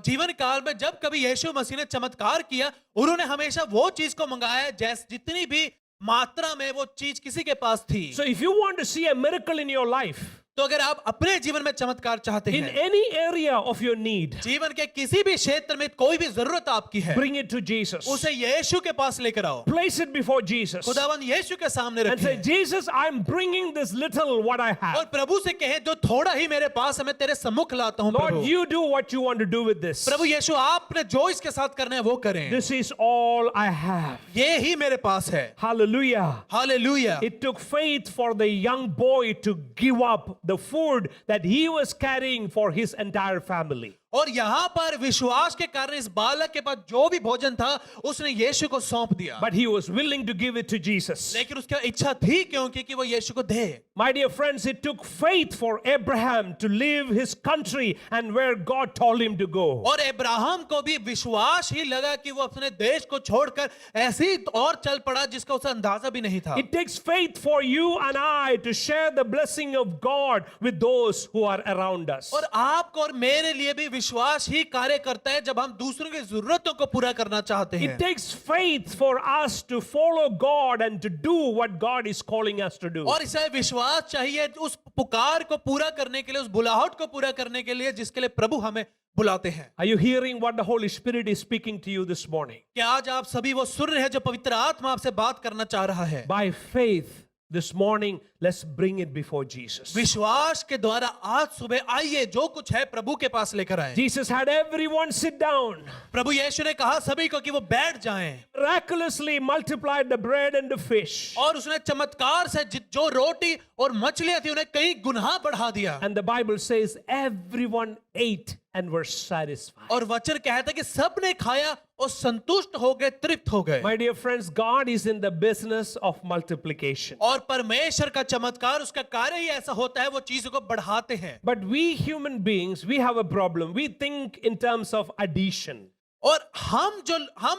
[SPEAKER 2] जीवन काल में जब कभी यीशु मसीह ने चमत्कार किया, उन्होंने हमेशा वो चीज को मंगाया जैसे जितनी भी मात्रा में वो चीज किसी के पास थी।
[SPEAKER 1] So if you want to see a miracle in your life,
[SPEAKER 2] तो अगर आप अपने जीवन में चमत्कार चाहते
[SPEAKER 1] in
[SPEAKER 2] हैं,
[SPEAKER 1] any area of your need,
[SPEAKER 2] जीवन के किसी भी क्षेत्र में कोई भी जरूरत आपकी है,
[SPEAKER 1] bring it to Jesus.
[SPEAKER 2] उसे यीशु के पास लेकर आओ।
[SPEAKER 1] Place it before Jesus
[SPEAKER 2] खुदावन यीशु के सामने
[SPEAKER 1] and say,
[SPEAKER 2] रखें
[SPEAKER 1] Jesus, I'm bringing this little what I
[SPEAKER 2] और
[SPEAKER 1] have.
[SPEAKER 2] प्रभु से कहें जो थोड़ा ही मेरे पास है मैं तेरे सम्मुख लाता हूं।
[SPEAKER 1] Lord,
[SPEAKER 2] Prabhu
[SPEAKER 1] you do what you want to do with this.
[SPEAKER 2] प्रभु यीशु आपने जो इसके साथ करना है वो करें।
[SPEAKER 1] This is all I have.
[SPEAKER 2] ये ही मेरे पास है।
[SPEAKER 1] Hallelujah.
[SPEAKER 2] Hallelujah.
[SPEAKER 1] It took faith for the young boy to give up the food that he was carrying for his entire family.
[SPEAKER 2] और यहाँ पर विश्वास के कारण इस बालक के पास जो भी भोजन था उसने यीशु को सौंप दिया।
[SPEAKER 1] But he was willing to give it to Jesus.
[SPEAKER 2] लेकिन उसकी इच्छा थी क्योंकि कि वो यीशु को दे।
[SPEAKER 1] My dear friends, it took faith for Abraham to leave his country and where God told him to go.
[SPEAKER 2] और अब्राहम को भी विश्वास ही लगा कि वो अपने देश को छोड़कर ऐसी और चल पड़ा जिसका उसे अंदाजा भी नहीं था।
[SPEAKER 1] It takes faith for you and I to share the blessing of God with those who are around us.
[SPEAKER 2] और आपको और मेरे लिए भी विश्वास ही कार्य करता है जब हम दूसरों की जरूरतों को पूरा करना चाहते हैं।
[SPEAKER 1] It takes faith for us to follow God and to do what God is calling us to do.
[SPEAKER 2] और इसे विश्वास चाहिए उस पुकार को पूरा करने के लिए, उस बुलाहट को पूरा करने के लिए जिसके लिए प्रभु हमें बुलाते हैं।
[SPEAKER 1] Are you hearing what the Holy Spirit is speaking to you this morning?
[SPEAKER 2] क्या आज आप सभी वो सुन रहे हैं जो पवित्र आत्मा आपसे बात करना चाह रहा है?
[SPEAKER 1] By faith, this morning, let's bring it before Jesus.
[SPEAKER 2] विश्वास के द्वारा आज सुबह आइए जो कुछ है प्रभु के पास लेकर आए।
[SPEAKER 1] Jesus had everyone sit down,
[SPEAKER 2] प्रभु यीशु ने कहा सभी को कि वो बैठ जाएं
[SPEAKER 1] miraculously multiplied the bread and the fish.
[SPEAKER 2] और उसने चमत्कार से जो रोटी और मछलियां थी उन्हें कई गुना बढ़ा दिया।
[SPEAKER 1] And the Bible says everyone ate and were satisfied.
[SPEAKER 2] और वचन कहता है कि सबने खाया और संतुष्ट हो गए, तृप्त हो गए।
[SPEAKER 1] My dear friends, God is in the business of multiplication.
[SPEAKER 2] और परमेश्वर का चमत्कार उसका कार्य ही ऐसा होता है, वो चीजों को बढ़ाते हैं।
[SPEAKER 1] But we human beings, we have a problem. We think in terms of addition.
[SPEAKER 2] और हम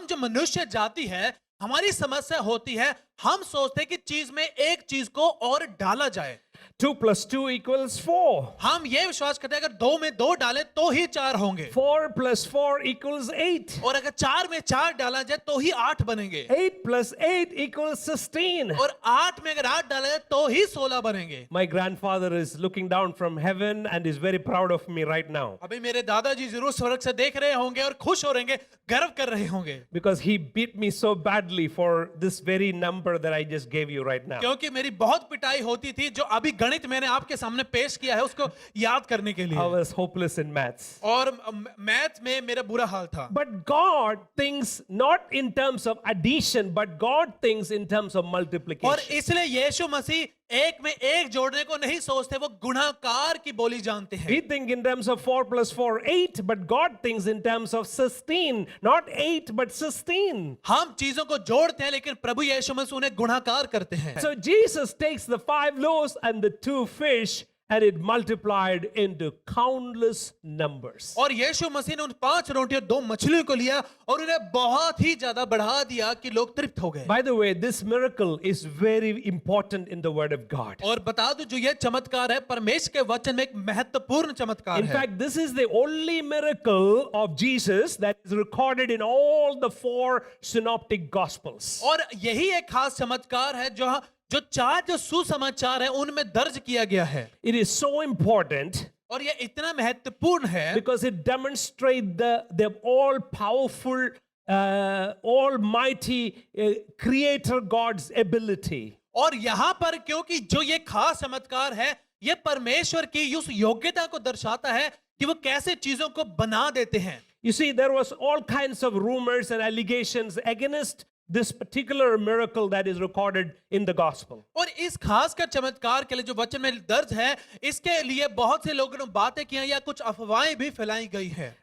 [SPEAKER 2] जो मनुष्य जाति है, हमारी समस्या होती है, हम सोचते हैं कि चीज में एक चीज को और डाला जाए।
[SPEAKER 1] 2 plus 2 equals 4.
[SPEAKER 2] हम ये विश्वास करते हैं अगर 2 में 2 डालें तो ही 4 होंगे
[SPEAKER 1] 4 plus 4 equals 8.
[SPEAKER 2] और अगर 4 में 4 डाला जाए तो ही 8 बनेंगे
[SPEAKER 1] 8 plus 8 equals 16.
[SPEAKER 2] और 8 में अगर 8 डाला जाए तो ही 16 बनेंगे।
[SPEAKER 1] My grandfather is looking down from heaven and is very proud of me right now
[SPEAKER 2] अभी मेरे दादाजी जरूर स्वर्ग से देख रहे होंगे और खुश हो रहेंगे, गर्व कर रहे होंगे,
[SPEAKER 1] because he beat me so badly for this very number that I just gave you right now.
[SPEAKER 2] क्योंकि मेरी बहुत पिटाई होती थी जो अभी गणित मैंने आपके सामने पेश किया है उसको याद करने के
[SPEAKER 1] I
[SPEAKER 2] लिए।
[SPEAKER 1] was hopeless in maths.
[SPEAKER 2] और मैथ में मेरा बुरा हाल था।
[SPEAKER 1] But God thinks not in terms of addition, but God thinks in terms of
[SPEAKER 2] और
[SPEAKER 1] multiplication.
[SPEAKER 2] इसलिए यीशु मसीह एक में एक जोड़ने को नहीं सोचते, वो गुणाकार की बोली जानते हैं।
[SPEAKER 1] We think in terms of 4 plus 4, 8, but God thinks in terms of 16, not 8, but 16.
[SPEAKER 2] हम चीजों को जोड़ते हैं लेकिन प्रभु यीशु मसीह उन्हें गुणाकार करते हैं।
[SPEAKER 1] So Jesus takes the 5 loaves and the 2 fish and it multiplied into countless numbers.
[SPEAKER 2] और यीशु मसीह ने उन 5 रोटी और 2 मछलियों को लिया और उन्हें बहुत ही ज्यादा बढ़ा दिया कि लोग तृप्त हो गए।
[SPEAKER 1] By the way, this miracle is very important in the Word of God.
[SPEAKER 2] और बता दूं जो ये चमत्कार है परमेश्वर के वचन में एक महत्वपूर्ण चमत्कार
[SPEAKER 1] In
[SPEAKER 2] है।
[SPEAKER 1] fact, this is the only miracle of Jesus that is recorded in all the 4 synoptic gospels.
[SPEAKER 2] और यही एक खास चमत्कार है जो 4 जो सुसमाचार है उनमें दर्ज किया गया है।
[SPEAKER 1] It is so important
[SPEAKER 2] और ये इतना महत्वपूर्ण है
[SPEAKER 1] because it demonstrates the all-powerful, almighty Creator God's ability.
[SPEAKER 2] और यहाँ पर क्योंकि जो ये खास चमत्कार है ये परमेश्वर की उस योग्यता को दर्शाता है कि वो कैसे चीजों को बना देते हैं।
[SPEAKER 1] You see, there was all kinds of rumors and allegations against this particular miracle that is recorded in the gospel.
[SPEAKER 2] और इस खास का चमत्कार के लिए जो वचन में दर्ज है इसके लिए बहुत से लोगों ने बातें की हैं या कुछ अफवाहें भी फैलाई गई है।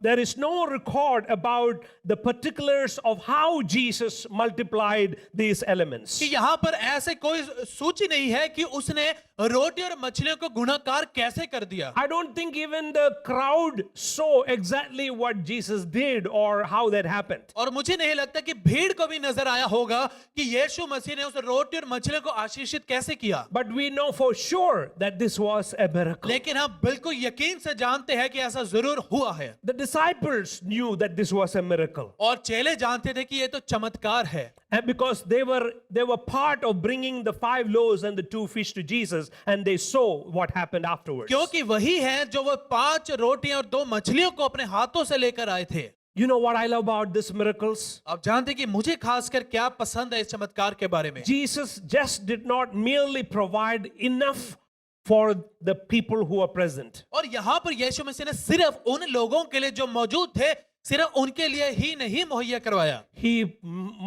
[SPEAKER 1] There is no record about the particulars of how Jesus multiplied these elements.
[SPEAKER 2] कि यहाँ पर ऐसे कोई सूची नहीं है कि उसने रोटी और मछलियों को गुणाकार कैसे कर दिया।
[SPEAKER 1] I don't think even the crowd saw exactly what Jesus did or how that happened.
[SPEAKER 2] और मुझे नहीं लगता कि भीड़ को भी नजर आया होगा कि यीशु मसीह ने उस रोटी और मछलियों को आशीषित कैसे किया।
[SPEAKER 1] But we know for sure that this was a miracle.
[SPEAKER 2] लेकिन हम बिल्कुल यकीन से जानते हैं कि ऐसा जरूर हुआ है।
[SPEAKER 1] The disciples knew that this was a miracle.
[SPEAKER 2] और चेले जानते थे कि ये तो चमत्कार है।
[SPEAKER 1] And because they were part of bringing the 5 loaves and the 2 fish to Jesus, and they saw what happened afterwards.
[SPEAKER 2] क्योंकि वही है जो वो 5 रोटियां और 2 मछलियों को अपने हाथों से लेकर आए थे।
[SPEAKER 1] You know what I love about these miracles?
[SPEAKER 2] आप जानते हैं कि मुझे खासकर क्या पसंद है इस चमत्कार के बारे में।
[SPEAKER 1] Jesus just did not merely provide enough for the people who are present.
[SPEAKER 2] और यहाँ पर यीशु मसीह ने सिर्फ उन लोगों के लिए जो मौजूद थे सिर्फ उनके लिए ही नहीं मुहैया करवाया।
[SPEAKER 1] He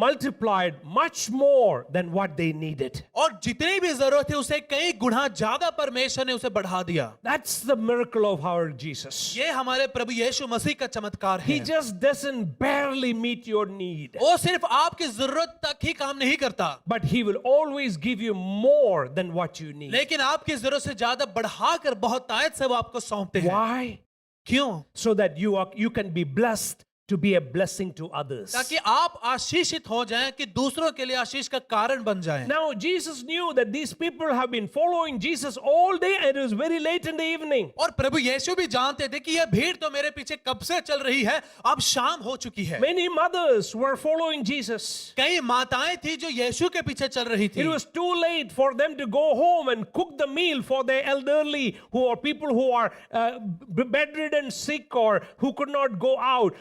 [SPEAKER 1] multiplied much more than what they needed.
[SPEAKER 2] और जितनी भी जरूरत है उसे कई गुना ज्यादा परमेश्वर ने उसे बढ़ा दिया।
[SPEAKER 1] That's the miracle of our Jesus.
[SPEAKER 2] ये हमारे प्रभु यीशु मसीह का चमत्कार है।
[SPEAKER 1] He just doesn't barely meet your need,
[SPEAKER 2] वो सिर्फ आपकी जरूरत तक ही काम नहीं करता,
[SPEAKER 1] but he will always give you more than what you need.
[SPEAKER 2] लेकिन आपकी जरूरत से ज्यादा बढ़ाकर बहुत तायत से वो आपको सौंपते हैं।
[SPEAKER 1] Why?
[SPEAKER 2] क्यों?
[SPEAKER 1] So that you can be blessed to be a blessing to others.
[SPEAKER 2] ताकि आप आशीषित हो जाएं कि दूसरों के लिए आशीष का कारण बन जाएं।
[SPEAKER 1] Now Jesus knew that these people have been following Jesus all day and it was very late in the evening.
[SPEAKER 2] और प्रभु यीशु भी जानते थे कि यह भीड़ तो मेरे पीछे कब से चल रही है, अब शाम हो चुकी है।
[SPEAKER 1] Many mothers were following Jesus.
[SPEAKER 2] कई माताएं थी जो यीशु के पीछे चल रही थी।
[SPEAKER 1] It was too late for them to go home and cook the meal for their elderly who are people who are bedridden, sick, or who could not go out.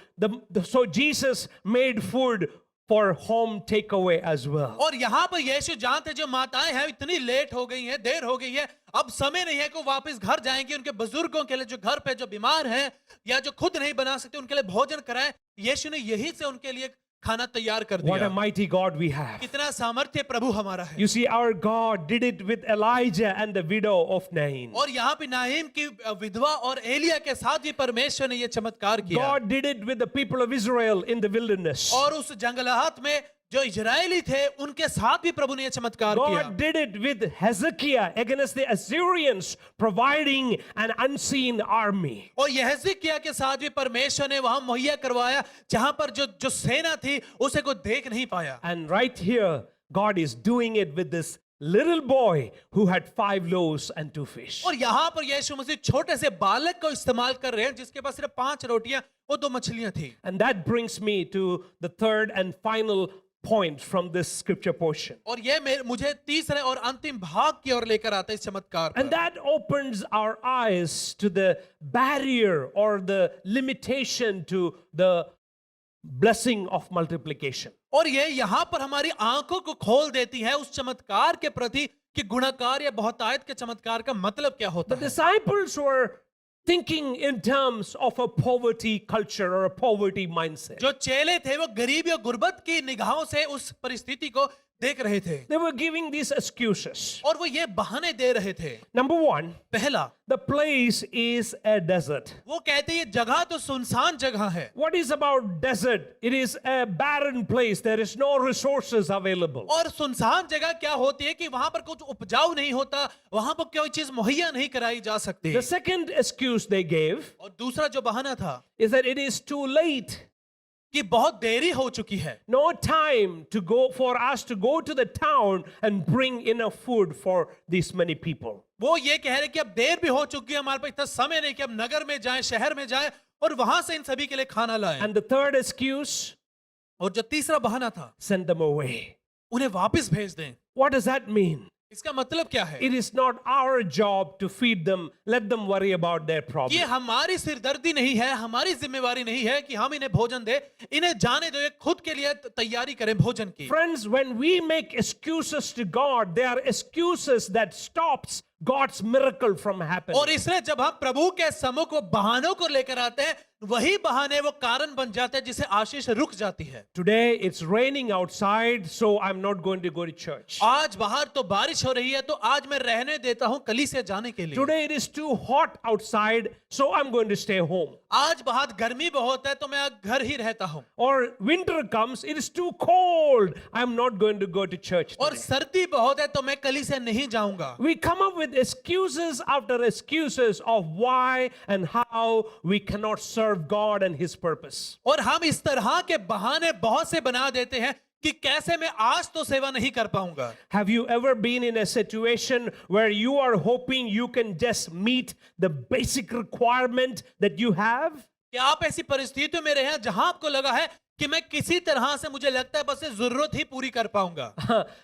[SPEAKER 1] So Jesus made food for home takeaway as well.
[SPEAKER 2] और यहाँ पर यीशु जानते जो माताएं हैं इतनी late हो गई हैं, देर हो गई है, अब समय नहीं है कि वो वापस घर जाएंगी। उनके बुजुर्गों के लिए जो घर पे जो बीमार हैं या जो खुद नहीं बना सकते उनके लिए भोजन कराएं। यीशु ने यही से उनके लिए खाना तैयार कर
[SPEAKER 1] What a
[SPEAKER 2] दिया।
[SPEAKER 1] mighty God we have.
[SPEAKER 2] कितना सामर्थ्य प्रभु हमारा है।
[SPEAKER 1] You see, our God did it with Elijah and the widow of Nain.
[SPEAKER 2] और यहाँ पे नाहीम की विधवा और एलिया के साथ भी परमेश्वर ने ये चमत्कार किया।
[SPEAKER 1] God did it with the people of Israel in the wilderness.
[SPEAKER 2] और उस जंगलात में जो इजरायली थे उनके साथ भी प्रभु ने ये चमत्कार किया।
[SPEAKER 1] God did it with Hezekiah against the Assyrians, providing an unseen army.
[SPEAKER 2] और यहज़किय्याह के साथ भी परमेश्वर ने वहां मुहैया करवाया जहां पर जो सेना थी उसे कोई देख नहीं पाया।
[SPEAKER 1] And right here, God is doing it with this little boy who had 5 loaves and 2 fish.
[SPEAKER 2] और यहाँ पर यीशु मसीह छोटे से बालक को इस्तेमाल कर रहे हैं जिसके पास सिर्फ 5 रोटियां और 2 मछलियां थी।
[SPEAKER 1] And that brings me to the third and final point from this scripture portion.
[SPEAKER 2] और ये मुझे तीसरे और अंतिम भाग की ओर लेकर आता है इस चमत्कार
[SPEAKER 1] And
[SPEAKER 2] पर।
[SPEAKER 1] that opens our eyes to the barrier or the limitation to the blessing of multiplication.
[SPEAKER 2] और ये यहाँ पर हमारी आंखों को खोल देती है उस चमत्कार के प्रति कि गुणाकार या बहुतायत के चमत्कार का मतलब क्या होता
[SPEAKER 1] The
[SPEAKER 2] है।
[SPEAKER 1] disciples were thinking in terms of a poverty culture or a poverty mindset.
[SPEAKER 2] जो चेले थे वो गरीबी और गुर्बत की निगाहों से उस परिस्थिति को देख रहे थे
[SPEAKER 1] They were giving these excuses.
[SPEAKER 2] और वो ये बहाने दे रहे थे।
[SPEAKER 1] Number one,
[SPEAKER 2] पहला,
[SPEAKER 1] the place is a desert.
[SPEAKER 2] वो कहते ये जगह तो सुनसान जगह है।
[SPEAKER 1] What is about desert? It is a barren place. There is no resources available.
[SPEAKER 2] और सुनसान जगह क्या होती है कि वहां पर कुछ उपजाऊ नहीं होता, वहां पर कोई चीज मुहैया नहीं कराई जा सकती।
[SPEAKER 1] The second excuse they gave
[SPEAKER 2] और दूसरा जो बहाना था
[SPEAKER 1] is that it is too late.
[SPEAKER 2] कि बहुत देरी हो चुकी है,
[SPEAKER 1] No time to go for us to go to the town and bring enough food for these many people.
[SPEAKER 2] वो ये कह रहे कि अब देर भी हो चुकी है, हमारे पास इतना समय नहीं कि अब नगर में जाएं, शहर में जाएं और वहां से इन सभी के लिए खाना लाएं।
[SPEAKER 1] And the third excuse,
[SPEAKER 2] और जो तीसरा बहाना था,
[SPEAKER 1] send them away.
[SPEAKER 2] उन्हें वापस भेज दें।
[SPEAKER 1] What does that mean?
[SPEAKER 2] इसका मतलब क्या है?
[SPEAKER 1] It is not our job to feed them. Let them worry about their
[SPEAKER 2] ये
[SPEAKER 1] problem.
[SPEAKER 2] हमारी सिरदर्दी नहीं है, हमारी जिम्मेवारी नहीं है कि हम इन्हें भोजन दें, इन्हें जाने दो, ये खुद के लिए तैयारी करें भोजन की।
[SPEAKER 1] Friends, when we make excuses to God, they are excuses that stops God's miracle from happening.
[SPEAKER 2] और इसलिए जब हम प्रभु के सम्मुख वो बहानों को लेकर आते हैं, वही बहाने वो कारण बन जाते हैं जिससे आशीष रुक जाती है।
[SPEAKER 1] Today it's raining outside, so I'm not going to go to church.
[SPEAKER 2] आज बाहर तो बारिश हो रही है, तो आज मैं रहने देता हूं कलीसिया जाने के लिए।
[SPEAKER 1] Today it is too hot outside, so I'm going to stay home.
[SPEAKER 2] आज बाहर गर्मी बहुत है, तो मैं घर ही रहता हूं।
[SPEAKER 1] Or winter comes, it is too cold, I'm not going to go to church
[SPEAKER 2] और
[SPEAKER 1] today.
[SPEAKER 2] सर्दी बहुत है, तो मैं कलीसिया नहीं जाऊंगा।
[SPEAKER 1] We come up with excuses after excuses of why and how we cannot serve God and His purpose.
[SPEAKER 2] और हम इस तरह के बहाने बहुत से बना देते हैं कि कैसे मैं आज तो सेवा नहीं कर पाऊंगा।
[SPEAKER 1] Have you ever been in a situation where you are hoping you can just meet the basic requirement that you have?
[SPEAKER 2] क्या आप ऐसी परिस्थितियों में रहे हैं जहां आपको लगा है कि मैं किसी तरह से, मुझे लगता है बस ये जरूरत ही पूरी कर पाऊंगा?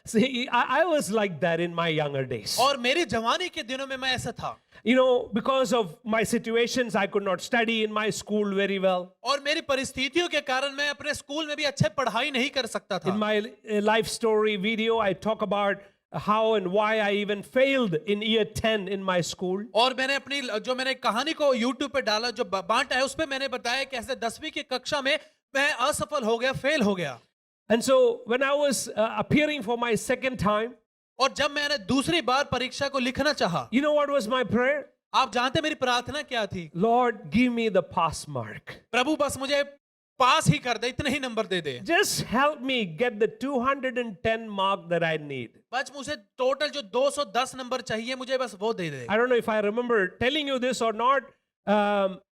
[SPEAKER 1] See, I was like that in my younger days.
[SPEAKER 2] और मेरी जवानी के दिनों में मैं ऐसा था।
[SPEAKER 1] You know, because of my situations, I could not study in my school very well.
[SPEAKER 2] और मेरी परिस्थितियों के कारण मैं अपने स्कूल में भी अच्छे पढ़ाई नहीं कर सकता था।
[SPEAKER 1] In my life story video, I talk about how and why I even failed in year 10 in my school.
[SPEAKER 2] और मैंने अपनी जो मैंने कहानी को YouTube पे डाला, जो बांटा है, उसपे मैंने बताया कि ऐसे 10वीं की कक्षा में मैं असफल हो गया, फेल हो गया।
[SPEAKER 1] And so when I was appearing for my second time,
[SPEAKER 2] और जब मैंने दूसरी बार परीक्षा को लिखना चाहा,
[SPEAKER 1] you know what was my prayer?
[SPEAKER 2] आप जानते मेरी प्रार्थना क्या थी?
[SPEAKER 1] Lord, give me the pass mark.
[SPEAKER 2] प्रभु बस मुझे पास ही कर दे, इतने ही number they they.
[SPEAKER 1] Just help me get the 210 mark that I need.
[SPEAKER 2] बस मुझे टोटल जो 210 नंबर चाहिए, मुझे बस वो दे दे।
[SPEAKER 1] I don't know if I remember telling you this or not.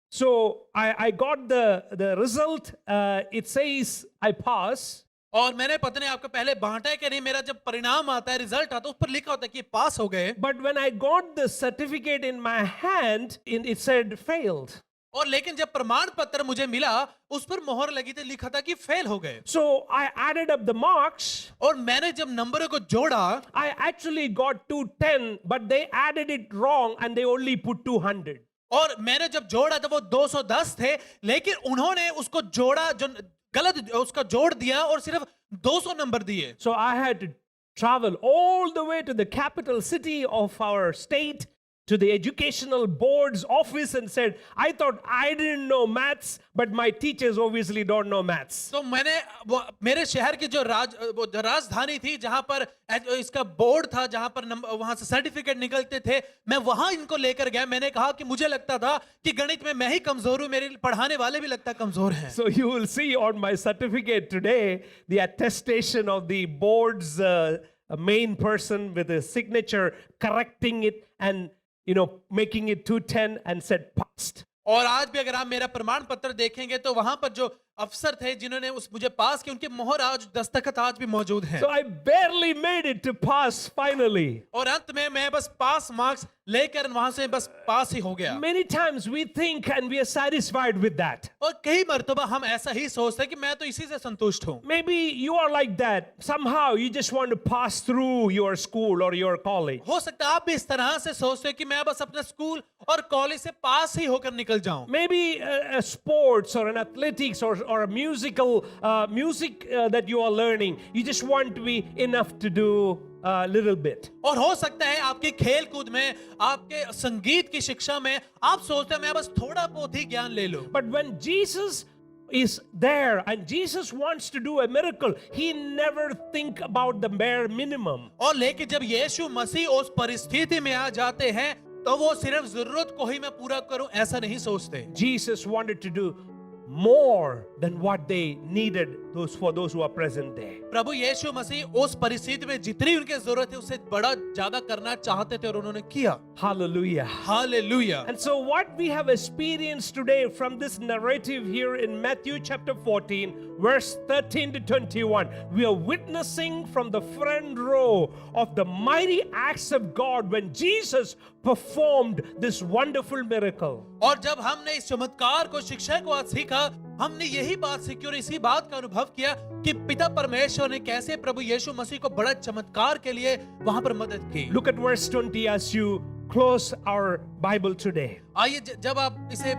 [SPEAKER 1] So I got the result. It says I pass.
[SPEAKER 2] और मैंने पता नहीं आपको पहले बांटा है कि नहीं, मेरा जब परिणाम आता है, रिजल्ट आता है, उस पर लिखा होता है कि पास हो गए।
[SPEAKER 1] But when I got the certificate in my hand, it said failed.
[SPEAKER 2] और लेकिन जब प्रमाण पत्र मुझे मिला, उस पर मोहर लगी थी, लिखा था कि फेल हो गए।
[SPEAKER 1] So I added up the marks.
[SPEAKER 2] और मैंने जब नंबरों को जोड़ा,
[SPEAKER 1] I actually got 210, but they added it wrong and they only put 200.
[SPEAKER 2] और मैंने जब जोड़ा तो वो 210 थे, लेकिन उन्होंने उसको जोड़ा, जो गलत उसका जोड़ दिया और सिर्फ 200 नंबर दिए।
[SPEAKER 1] So I had to travel all the way to the capital city of our state, to the educational board's office, and said, I thought I didn't know maths, but my teachers obviously don't know maths.
[SPEAKER 2] तो मैंने मेरे शहर की जो राजधानी थी, जहां पर इसका बोर्ड था, जहां पर वहां से सर्टिफिकेट निकलते थे, मैं वहां इनको लेकर गया। मैंने कहा कि मुझे लगता था कि गणित में मैं ही कमजोर हूं, मेरे पढ़ाने वाले भी लगता कमजोर हैं।
[SPEAKER 1] So you will see on my certificate today the attestation of the board's main person with a signature correcting it and making it 210 and said passed.
[SPEAKER 2] और आज भी अगर आप मेरा प्रमाण पत्र देखेंगे तो वहां पर जो अफसर थे जिन्होंने मुझे पास किया, उनके मोहर आज दस्तखत आज भी मौजूद हैं।
[SPEAKER 1] So I barely made it to pass finally.
[SPEAKER 2] और अंत में मैं बस पास मार्क्स लेकर वहां से बस पास ही हो गया।
[SPEAKER 1] Many times we think and we are satisfied with that.
[SPEAKER 2] और कई मर्तबा हम ऐसा ही सोचते हैं कि मैं तो इसी से संतुष्ट हूं।
[SPEAKER 1] Maybe you are like that. Somehow you just want to pass through your school or your college.
[SPEAKER 2] हो सकता है आप भी इस तरह से सोचते हैं कि मैं बस अपने स्कूल और कॉलेज से पास ही होकर निकल जाऊं।
[SPEAKER 1] Maybe a sports or an athletics or a musical music that you are learning. You just want to be enough to do a little bit.
[SPEAKER 2] और हो सकता है आपकी खेल कूद में, आपके संगीत की शिक्षा में आप सोचते हैं मैं बस थोड़ा बहुत ही ज्ञान ले लूं।
[SPEAKER 1] But when Jesus is there and Jesus wants to do a miracle, he never think about the bare minimum.
[SPEAKER 2] और लेकिन जब यीशु मसीह उस परिस्थिति में आ जाते हैं तो वो सिर्फ जरूरत को ही मैं पूरा करूं ऐसा नहीं सोचते।
[SPEAKER 1] Jesus wanted to do more than what they needed for those who are present there.
[SPEAKER 2] प्रभु यीशु मसीह उस परिस्थिति में जितनी उनकी जरूरत है उससे बड़ा ज्यादा करना चाहते थे और उन्होंने किया।
[SPEAKER 1] Hallelujah.
[SPEAKER 2] Hallelujah.
[SPEAKER 1] And so what we have experienced today from this narrative here in Matthew chapter 14 verse 13 to 21, we are witnessing from the front row of the mighty acts of God when Jesus performed this wonderful miracle.
[SPEAKER 2] और जब हमने इस चमत्कार को, शिक्षा को आज सीखा, हमने यही बात सीखी और इसी बात का अनुभव किया कि पिता परमेश्वर ने कैसे प्रभु यीशु मसीह को बड़ा चमत्कार के लिए वहां पर मदद की।
[SPEAKER 1] Look at verse 20 as you close our Bible today.
[SPEAKER 2] आइए जब आप इसे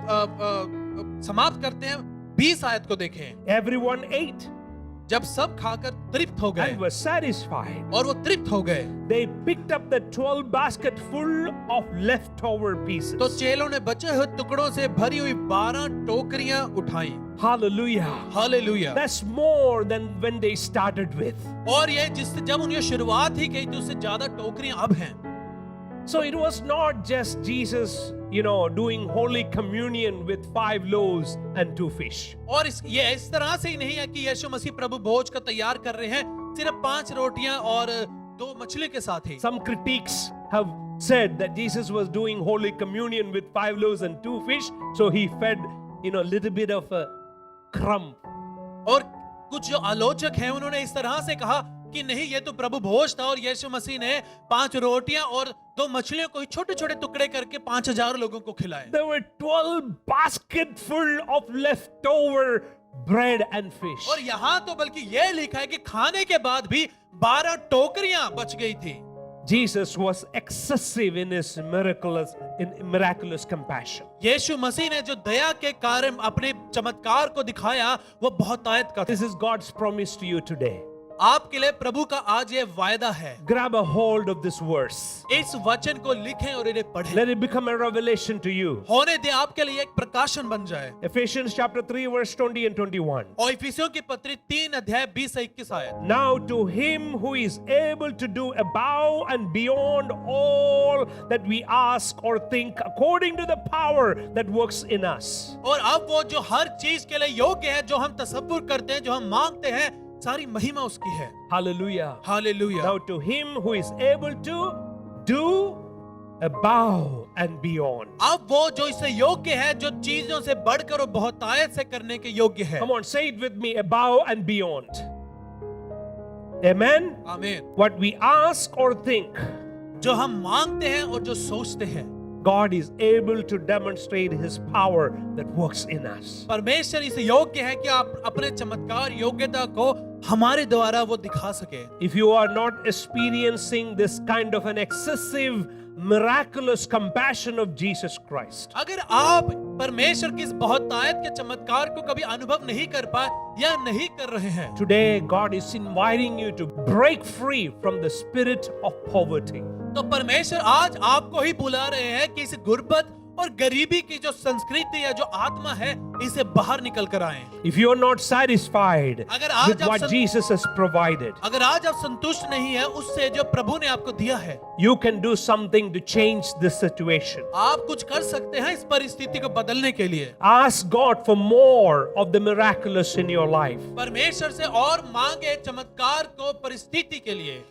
[SPEAKER 2] समाप्त करते हैं 20 आयत को देखें।
[SPEAKER 1] Everyone ate
[SPEAKER 2] जब सब खाकर तृप्त हो गए
[SPEAKER 1] and was satisfied.
[SPEAKER 2] और वो तृप्त हो गए
[SPEAKER 1] They picked up the 12 baskets full of leftover pieces.
[SPEAKER 2] तो चेलों ने बचे हुए टुकड़ों से भरी हुई 12 टोकरियां उठाई।
[SPEAKER 1] Hallelujah.
[SPEAKER 2] Hallelujah.
[SPEAKER 1] That's more than when they started with.
[SPEAKER 2] और ये जिससे जब उन्हें शुरुआत ही की थी उससे ज्यादा टोकरियां अब हैं।
[SPEAKER 1] So it was not just Jesus, doing Holy Communion with 5 loaves and 2 fish.
[SPEAKER 2] और ये इस तरह से ही नहीं है कि यीशु मसीह प्रभु भोज का तैयार कर रहे हैं सिर्फ 5 रोटियां और 2 मछली के साथ ही।
[SPEAKER 1] Some critics have said that Jesus was doing Holy Communion with 5 loaves and 2 fish, so he fed, a little bit of a crumb.
[SPEAKER 2] और कुछ जो आलोचक हैं उन्होंने इस तरह से कहा कि नहीं, ये तो प्रभु भोज था और यीशु मसीह ने 5 रोटियां और 2 मछलियों को ही छोटे-छोटे टुकड़े करके 5000 लोगों को खिलाए।
[SPEAKER 1] There were 12 baskets full of leftover bread and fish.
[SPEAKER 2] और यहाँ तो बल्कि ये लिखा है कि खाने के बाद भी 12 टोकरियां बच गई थी।
[SPEAKER 1] Jesus was excessive in his miraculous compassion.
[SPEAKER 2] यीशु मसीह ने जो दया के कारण अपने चमत्कार को दिखाया वो बहुत आयत का था।
[SPEAKER 1] This is God's promise to you today.
[SPEAKER 2] आपके लिए प्रभु का आज ये वायदा है।
[SPEAKER 1] Grab a hold of this verse.
[SPEAKER 2] इस वचन को लिखें और इन्हें पढ़ें।
[SPEAKER 1] Let it become a revelation to you.
[SPEAKER 2] होने दे आपके लिए एक प्रकाशन बन जाए।
[SPEAKER 1] Ephesians chapter 3 verse 20 and 21.
[SPEAKER 2] और इफिसियों की पत्री 3 अध्याय 20 से 21 आयत।
[SPEAKER 1] Now to him who is able to do above and beyond all that we ask or think according to the power that works in us.
[SPEAKER 2] और अब वो जो हर चीज के लिए योग्य है, जो हम तसव्वुर करते हैं, जो हम मांगते हैं, सारी महिमा उसकी है।
[SPEAKER 1] Hallelujah.
[SPEAKER 2] Hallelujah.
[SPEAKER 1] Now to him who is able to do above and beyond.
[SPEAKER 2] अब वो जो इससे योग्य है, जो चीजों से बढ़कर और बहुत आयत से करने के योग्य है।
[SPEAKER 1] Come on, say it with me, above and beyond. Amen.
[SPEAKER 2] आमीन।
[SPEAKER 1] What we ask or think,
[SPEAKER 2] जो हम मांगते हैं और जो सोचते हैं,
[SPEAKER 1] God is able to demonstrate his power that works in us.
[SPEAKER 2] परमेश्वर इस योग्य है कि आप अपने चमत्कार योग्यता को हमारे द्वारा वो दिखा सके।
[SPEAKER 1] If you are not experiencing this kind of an excessive miraculous compassion of Jesus Christ,
[SPEAKER 2] अगर आप परमेश्वर की इस बहुतायत के चमत्कार को कभी अनुभव नहीं कर पाए या नहीं कर रहे हैं,
[SPEAKER 1] today God is inviting you to break free from the spirit of poverty.
[SPEAKER 2] तो परमेश्वर आज आपको ही बुला रहे हैं कि इस गुर्बत और गरीबी की जो संस्कृति या जो आत्मा है, इसे बाहर निकल कर आए।
[SPEAKER 1] If you are not satisfied
[SPEAKER 2] अगर आज
[SPEAKER 1] with
[SPEAKER 2] आप
[SPEAKER 1] what Jesus has provided,
[SPEAKER 2] अगर आज आप संतुष्ट नहीं है उससे जो प्रभु ने आपको दिया है,
[SPEAKER 1] you can do something to change this situation.
[SPEAKER 2] आप कुछ कर सकते हैं इस परिस्थिति को बदलने के लिए।
[SPEAKER 1] Ask God for more of the miraculous in your life.
[SPEAKER 2] परमेश्वर से और मांगे चमत्कार को परिस्थिति के लिए।